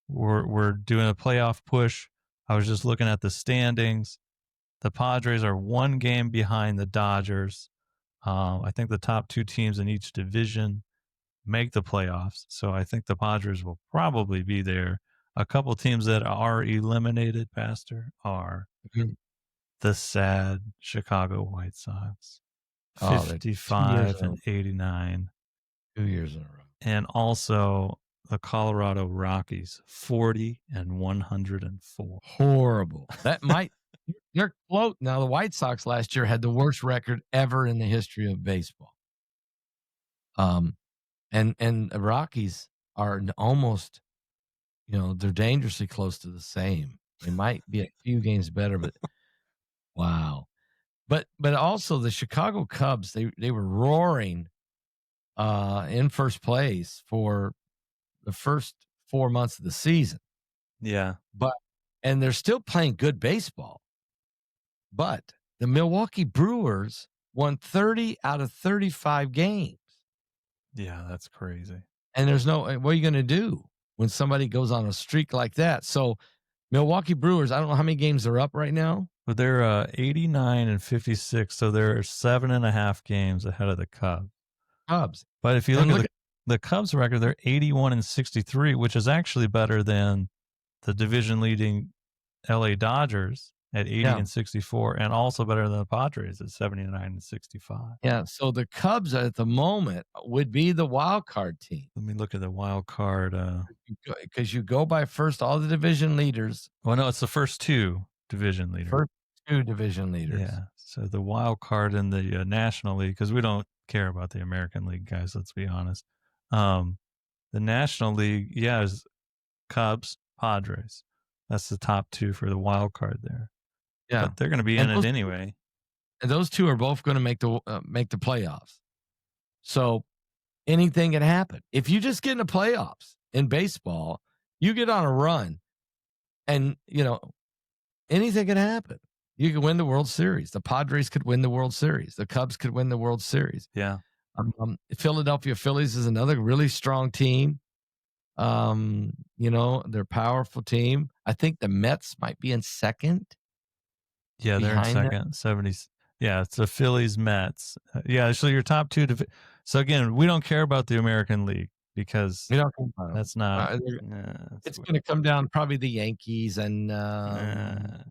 We're doing a playoff push. I was just looking at the standings. The Padres are one game behind the Dodgers. I think the top two teams in each division make the playoffs. So I think the Padres will probably be there. A couple teams that are eliminated, Pastor, are the sad Chicago White Sox. 55 and 89.
2 years in a row.
And also the Colorado Rockies, 40 and 104.
Horrible. That might they're close. Now, the White Sox last year had the worst record ever in the history of baseball. And the Rockies are almost, they're dangerously close to the same. They might be a few games better, but wow. But also the Chicago Cubs, they were roaring in first place for the first 4 months of the season.
Yeah.
And they're still playing good baseball. But the Milwaukee Brewers won 30 out of 35 games.
Yeah, that's crazy.
And what are you going to do when somebody goes on a streak like that? So Milwaukee Brewers, I don't know how many games they're up right now.
But they're 89 and 56, so they're 7.5 games ahead of the Cubs. But if you look at the Cubs record, they're 81 and 63, which is actually better than the division leading LA Dodgers at 80 and 64, and also better than the Padres at 79 and 65.
Yeah. So the Cubs at the moment would be the wild card team.
Let me look at the wild card.
Because you go by first all the division leaders.
Well, no, it's the first two division leaders.
First two division leaders.
Yeah. So the wild card in the National League, because we don't care about the American League, guys. Let's be honest. The National League, yeah, is Cubs, Padres. That's the top two for the wild card there.
Yeah,
but they're going to be in it anyway.
And those two are both going to make the playoffs. So anything can happen. If you just get in the playoffs in baseball, you get on a run, and anything can happen. You can win the World Series. The Padres could win the World Series. The Cubs could win the World Series.
Yeah.
Philadelphia Phillies is another really strong team. They're a powerful team. I think the Mets might be in second.
Yeah, they're in second. 70s. Yeah, it's the Phillies, Mets. Yeah, so your top two. So again, we don't care about the American League because that's not.
It's going to come down probably the Yankees and the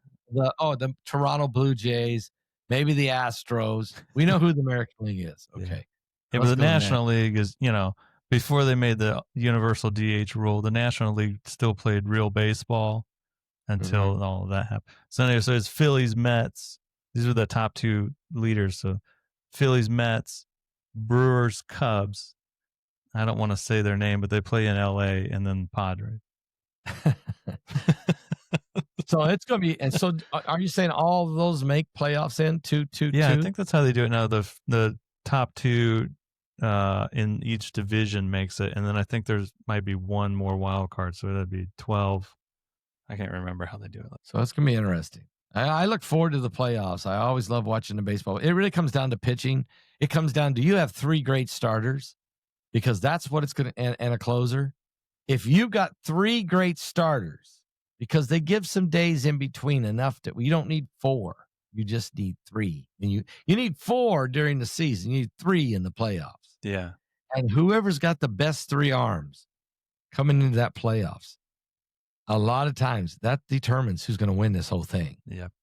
Toronto Blue Jays, maybe the Astros. We know who the American League is. Okay.
Yeah, but the National League is, before they made the universal DH rule, the National League still played real baseball until all of that happened. So anyway, so it's Phillies, Mets. These are the top two leaders. So Phillies, Mets, Brewers, Cubs. I don't want to say their name, but they play in LA, and then Padres.
So it's going to be, and so are you saying all of those make playoffs in two?
Yeah, I think that's how they do it now. The top two in each division makes it, and then I think there's might be one more wild card, so that'd be 12. I can't remember how they do it.
So it's going to be interesting. I look forward to the playoffs. I always love watching the baseball. It really comes down to pitching. It comes down to you have three great starters, because that's what it's going to, and a closer. If you've got three great starters, because they give some days in between enough that you don't need four. You just need three. And you need four during the season. You need three in the playoffs.
Yeah.
And whoever's got the best three arms coming into that playoffs, a lot of times that determines who's going to win this whole thing.
Yep.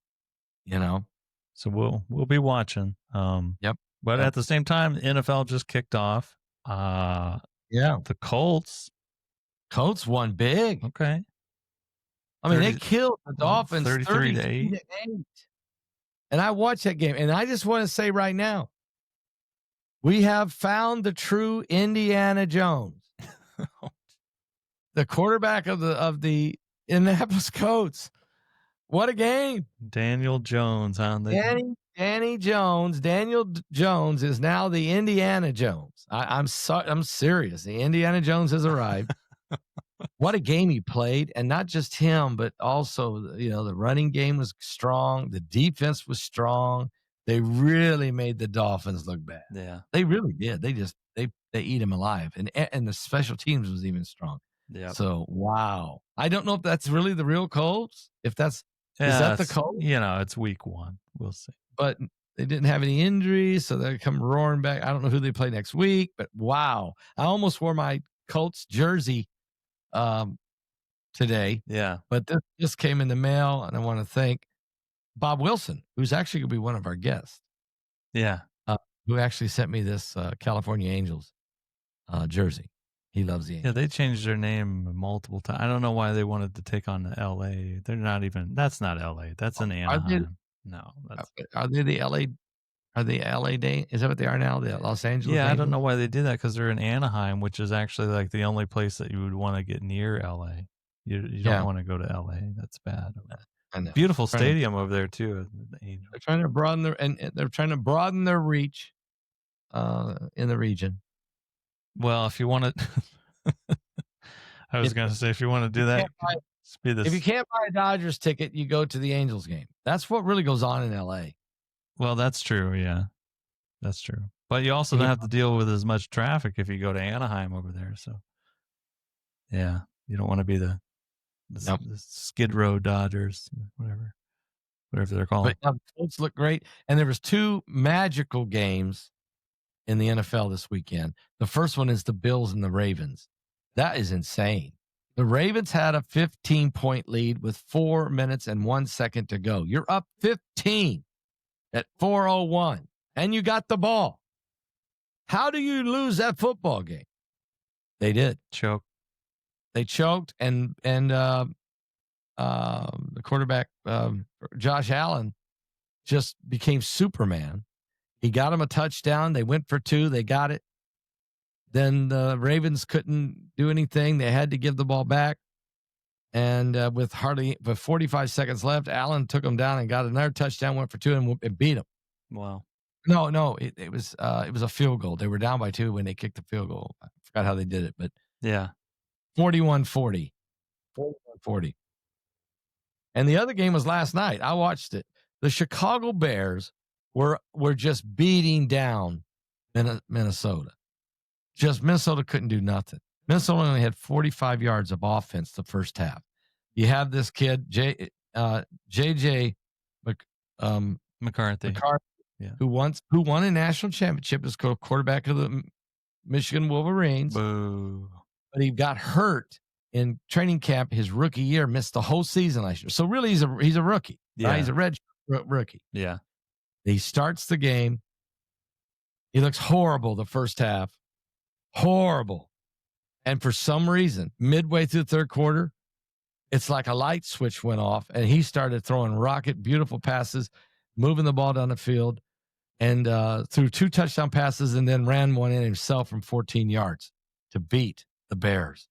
So
we'll be watching.
Yep.
But at the same time, the NFL just kicked off. The Colts
won big.
Okay.
I mean, they killed the Dolphins 33-8. And I watched that game, and I just want to say right now, we have found the true Indiana Jones, the quarterback of the Indianapolis Colts. What a game!
Daniel Jones on the
Danny Jones. Daniel Jones is now the Indiana Jones. I'm serious. The Indiana Jones has arrived. What a game he played, and not just him, but also the running game was strong. The defense was strong. They really made the Dolphins look bad.
Yeah,
they really did. They eat him alive, and the special teams was even strong.
Yeah.
So wow, I don't know if that's really the real Colts. Is that the Colts?
It's week one. We'll see.
But they didn't have any injuries, so they come roaring back. I don't know who they play next week, but wow, I almost wore my Colts jersey today.
Yeah.
But this just came in the mail, and I want to thank Bob Wilson, who's actually going to be one of our guests.
Yeah.
Who actually sent me this California Angels jersey. He loves the Angels.
Yeah, they changed their name multiple times. I don't know why they wanted to take on the LA. They're not even. That's not LA. That's in Anaheim.
Are they the LA? Are they LA Day? Is that what they are now? The Los Angeles?
Yeah,
Angels?
I don't know why they did that, because they're in Anaheim, which is actually like the only place that you would want to get near LA. You don't want to go to LA. That's bad.
I know.
Beautiful stadium over there too. The Angels.
They're trying to broaden their reach in the region.
Well, if you want to, I was going to say, if you want to do that,
if you can't buy a Dodgers ticket, you go to the Angels game. That's what really goes on in LA.
Well, that's true. Yeah, that's true. But you also don't have to deal with as much traffic if you go to Anaheim over there. So, yeah, you don't want to be the Skid Row Dodgers, whatever they're called.
But Colts look great, and there was two magical games in the NFL this weekend. The first one is the Bills and the Ravens. That is insane. The Ravens had a 15-point lead with 4 minutes and 1 second to go. You're up 15 at 4:01, and you got the ball. How do you lose that football game? They did.
Choke.
They choked, and the quarterback, Josh Allen, just became Superman. He got him a touchdown. They went for 2. They got it. Then the Ravens couldn't do anything. They had to give the ball back. And with 45 seconds left, Allen took him down and got another touchdown, went for 2, and beat him.
Wow.
No, it was a field goal. They were down by 2 when they kicked the field goal. I forgot how they did it, but
yeah,
41-40. 41-40. And the other game was last night. I watched it. The Chicago Bears were just beating down Minnesota. Just Minnesota couldn't do nothing. Minnesota only had 45 yards of offense the first half. You have this kid, J.J.
McCarthy,
yeah, who won a national championship as quarterback of the Michigan Wolverines.
Boo.
But he got hurt in training camp his rookie year, missed the whole season last year. So really, he's a rookie.
Yeah.
Right? He's a red rookie.
Yeah.
He starts the game. He looks horrible the first half. Horrible. And for some reason, midway through the third quarter, it's like a light switch went off, and he started throwing beautiful passes, moving the ball down the field, and threw 2 touchdown passes, and then ran one in himself from 14 yards to beat the Bears.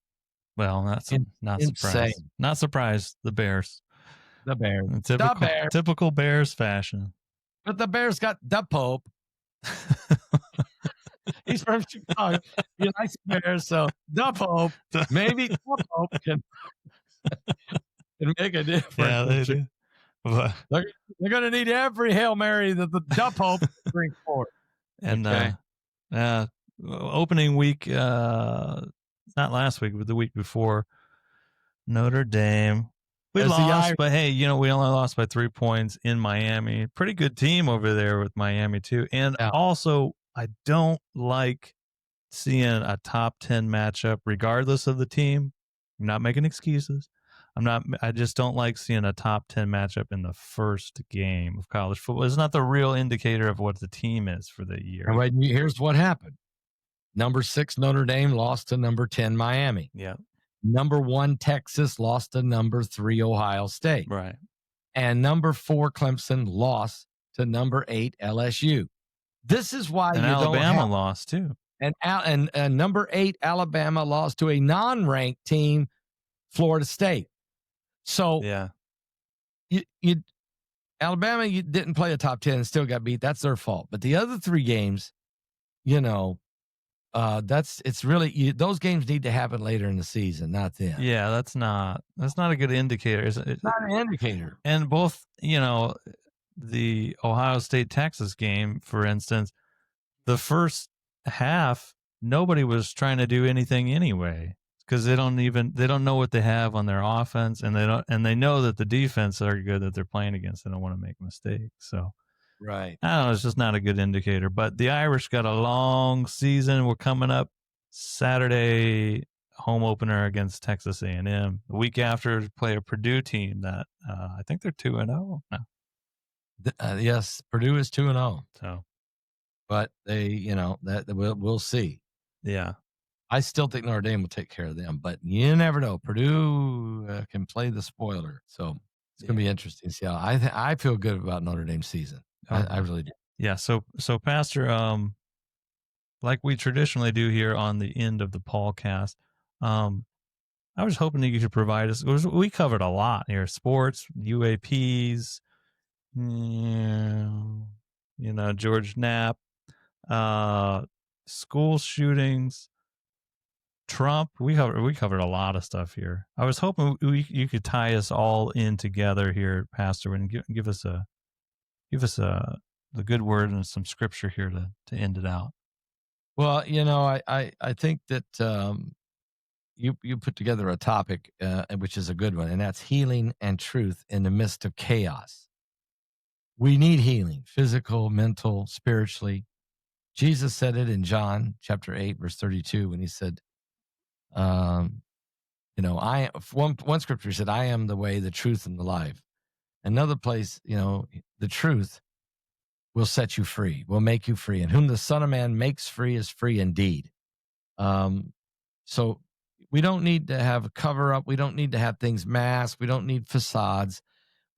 Well, that's not surprised. Not surprised. The Bears.
The Bears.
Typical Bears fashion.
But the Bears got the Pope. He's from Chicago. He likes the Bears, so the Pope, maybe the Pope can make a difference.
Yeah, they do.
They're going to need every Hail Mary that the Pope brings forward.
And opening week, not last week, but the week before, Notre Dame. We lost, but hey, we only lost by 3 points in Miami. Pretty good team over there with Miami too. And also, I don't like seeing a top 10 matchup, regardless of the team. I'm not making excuses. I just don't like seeing a top 10 matchup in the first game of college football. It's not the real indicator of what the team is for the year.
All right, here's what happened. Number 6, Notre Dame lost to number 10, Miami.
Yeah.
Number 1, Texas lost to number 3, Ohio State.
Right.
And number 4, Clemson lost to number 8, LSU. This is why
Alabama lost too.
And number 8, Alabama lost to a non-ranked team, Florida State. So
yeah,
Alabama, you didn't play a top 10 and still got beat. That's their fault. But the other 3 games, it's really those games need to happen later in the season, not then.
Yeah, that's not a good indicator. It's
not an indicator.
And both, the Ohio State Texas game, for instance, the first half, nobody was trying to do anything anyway, because they don't know what they have on their offense, and they know that the defense are good that they're playing against. They don't want to make mistakes. So
right.
I don't know, it's just not a good indicator. But the Irish got a long season. We're coming up Saturday, home opener against Texas A&M. The week after, play a Purdue team that I think they're 2-0 now.
Yes, Purdue is 2-0.
So,
but they, that we'll see.
Yeah,
I still think Notre Dame will take care of them, but you never know. Purdue can play the spoiler, so it's going to be interesting to see how. I feel good about Notre Dame's season. I really do.
Yeah. So Pastor, like we traditionally do here on the end of the PaulCast, I was hoping that you could provide us. We covered a lot here: sports, UAPs, George Knapp, school shootings, Trump. We covered a lot of stuff here. I was hoping you could tie us all in together here, Pastor, and give us the good word and some scripture here to end it out.
Well, I think that you put together a topic which is a good one, and that's healing and truth in the midst of chaos. We need healing, physical, mental, spiritually. Jesus said it in John chapter 8, verse 32, when he said, One scripture said, I am the way, the truth, and the life. Another place, the truth will set you free, will make you free. And whom the Son of Man makes free is free indeed. So we don't need to have a cover up. We don't need to have things masked. We don't need facades.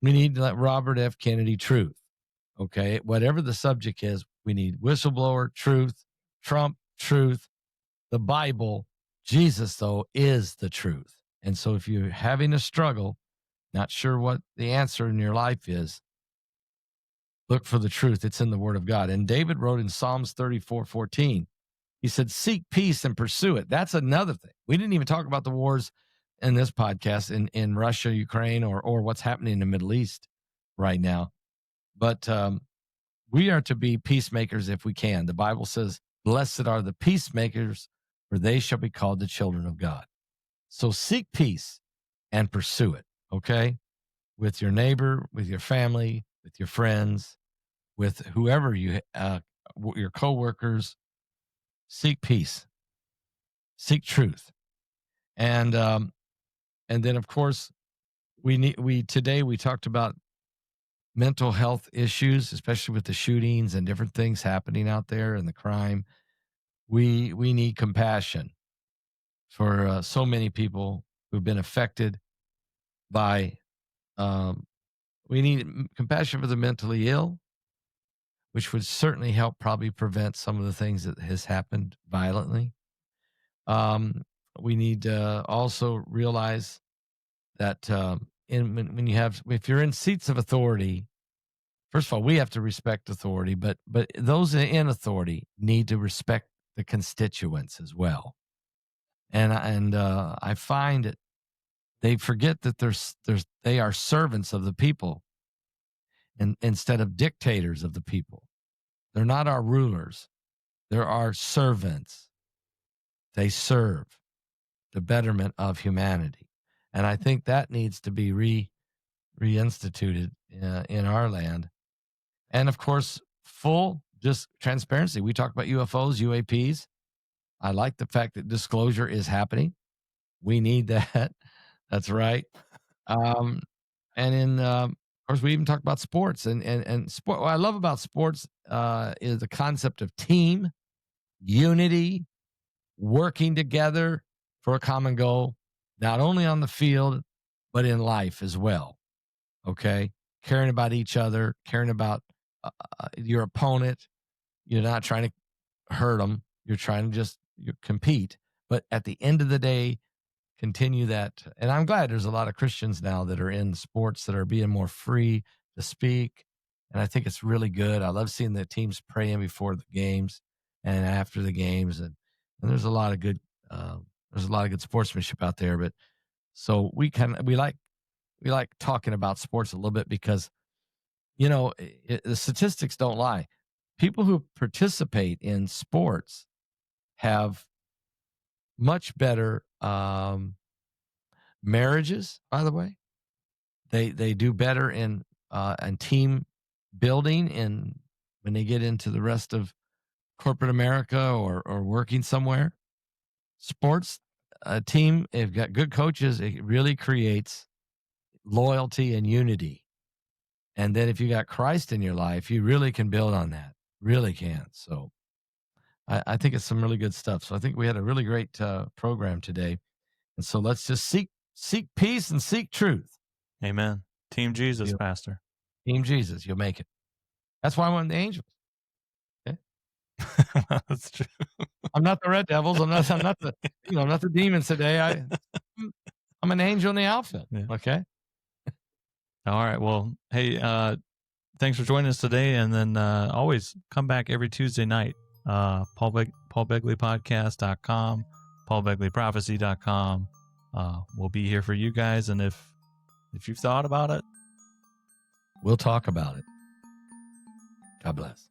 We need to let Robert F. Kennedy truth. Okay. Whatever the subject is, we need whistleblower, truth, Trump, truth, the Bible. Jesus, though, is the truth. And so if you're having a struggle, not sure what the answer in your life is, look for the truth. It's in the Word of God. And David wrote in Psalms 34:14, he said, seek peace and pursue it. That's another thing. We didn't even talk about the wars in this podcast in Russia, Ukraine, or what's happening in the Middle East right now. But we are to be peacemakers if we can. The Bible says, blessed are the peacemakers, for they shall be called the children of God. So seek peace and pursue it, okay? With your neighbor, with your family, with your friends, with whoever your coworkers. Seek peace, seek truth, and then of course today we talked about mental health issues, especially with the shootings and different things happening out there and the crime. We need compassion for so many people who've been affected by. We need compassion for the mentally ill, which would certainly help probably prevent some of the things that has happened violently. We need to also realize that if you're in seats of authority, first of all, we have to respect authority, but those in authority need to respect the constituents as well. And I find that they forget that they are servants of the people, and instead of dictators of the people. They're not our rulers. They're our servants. They serve the betterment of humanity. And I think that needs to be reinstituted in our land. And of course, full just transparency. We talk about UFOs, UAPs. I like the fact that disclosure is happening. We need that. That's right. Of course, we even talk about sports and sport. What I love about sports is the concept of team, unity, working together for a common goal, not only on the field, but in life as well. Okay. Caring about each other, caring about your opponent. You're not trying to hurt them. You're trying to just compete. But at the end of the day, continue that. And I'm glad there's a lot of Christians now that are in sports that are being more free to speak. And I think it's really good. I love seeing the teams praying before the games and after the games. And there's a lot of good, sportsmanship out there. But so we like talking about sports a little bit because, the statistics don't lie. People who participate in sports have much better marriages, by the way. They do better in team building and when they get into the rest of corporate America or working somewhere. Sports, a team, if you've got good coaches, it really creates loyalty and unity. And then if you got Christ in your life, you really can build on that. Really can. So I think it's some really good stuff. So I think we had a really great program today. And so let's just seek peace and seek truth.
Amen. Team Jesus, Pastor.
Team Jesus, you'll make it. That's why I want the angels. Okay?
That's true.
I'm not the Red Devils. I'm not the demons today. I'm an angel in the outfit. Yeah. Okay.
All right. Well, hey, thanks for joining us today. And then always come back every Tuesday night. PaulBegleyPodcast.com, PaulBegleyProphecy.com. We'll be here for you guys. And if you've thought about it,
we'll talk about it. God bless.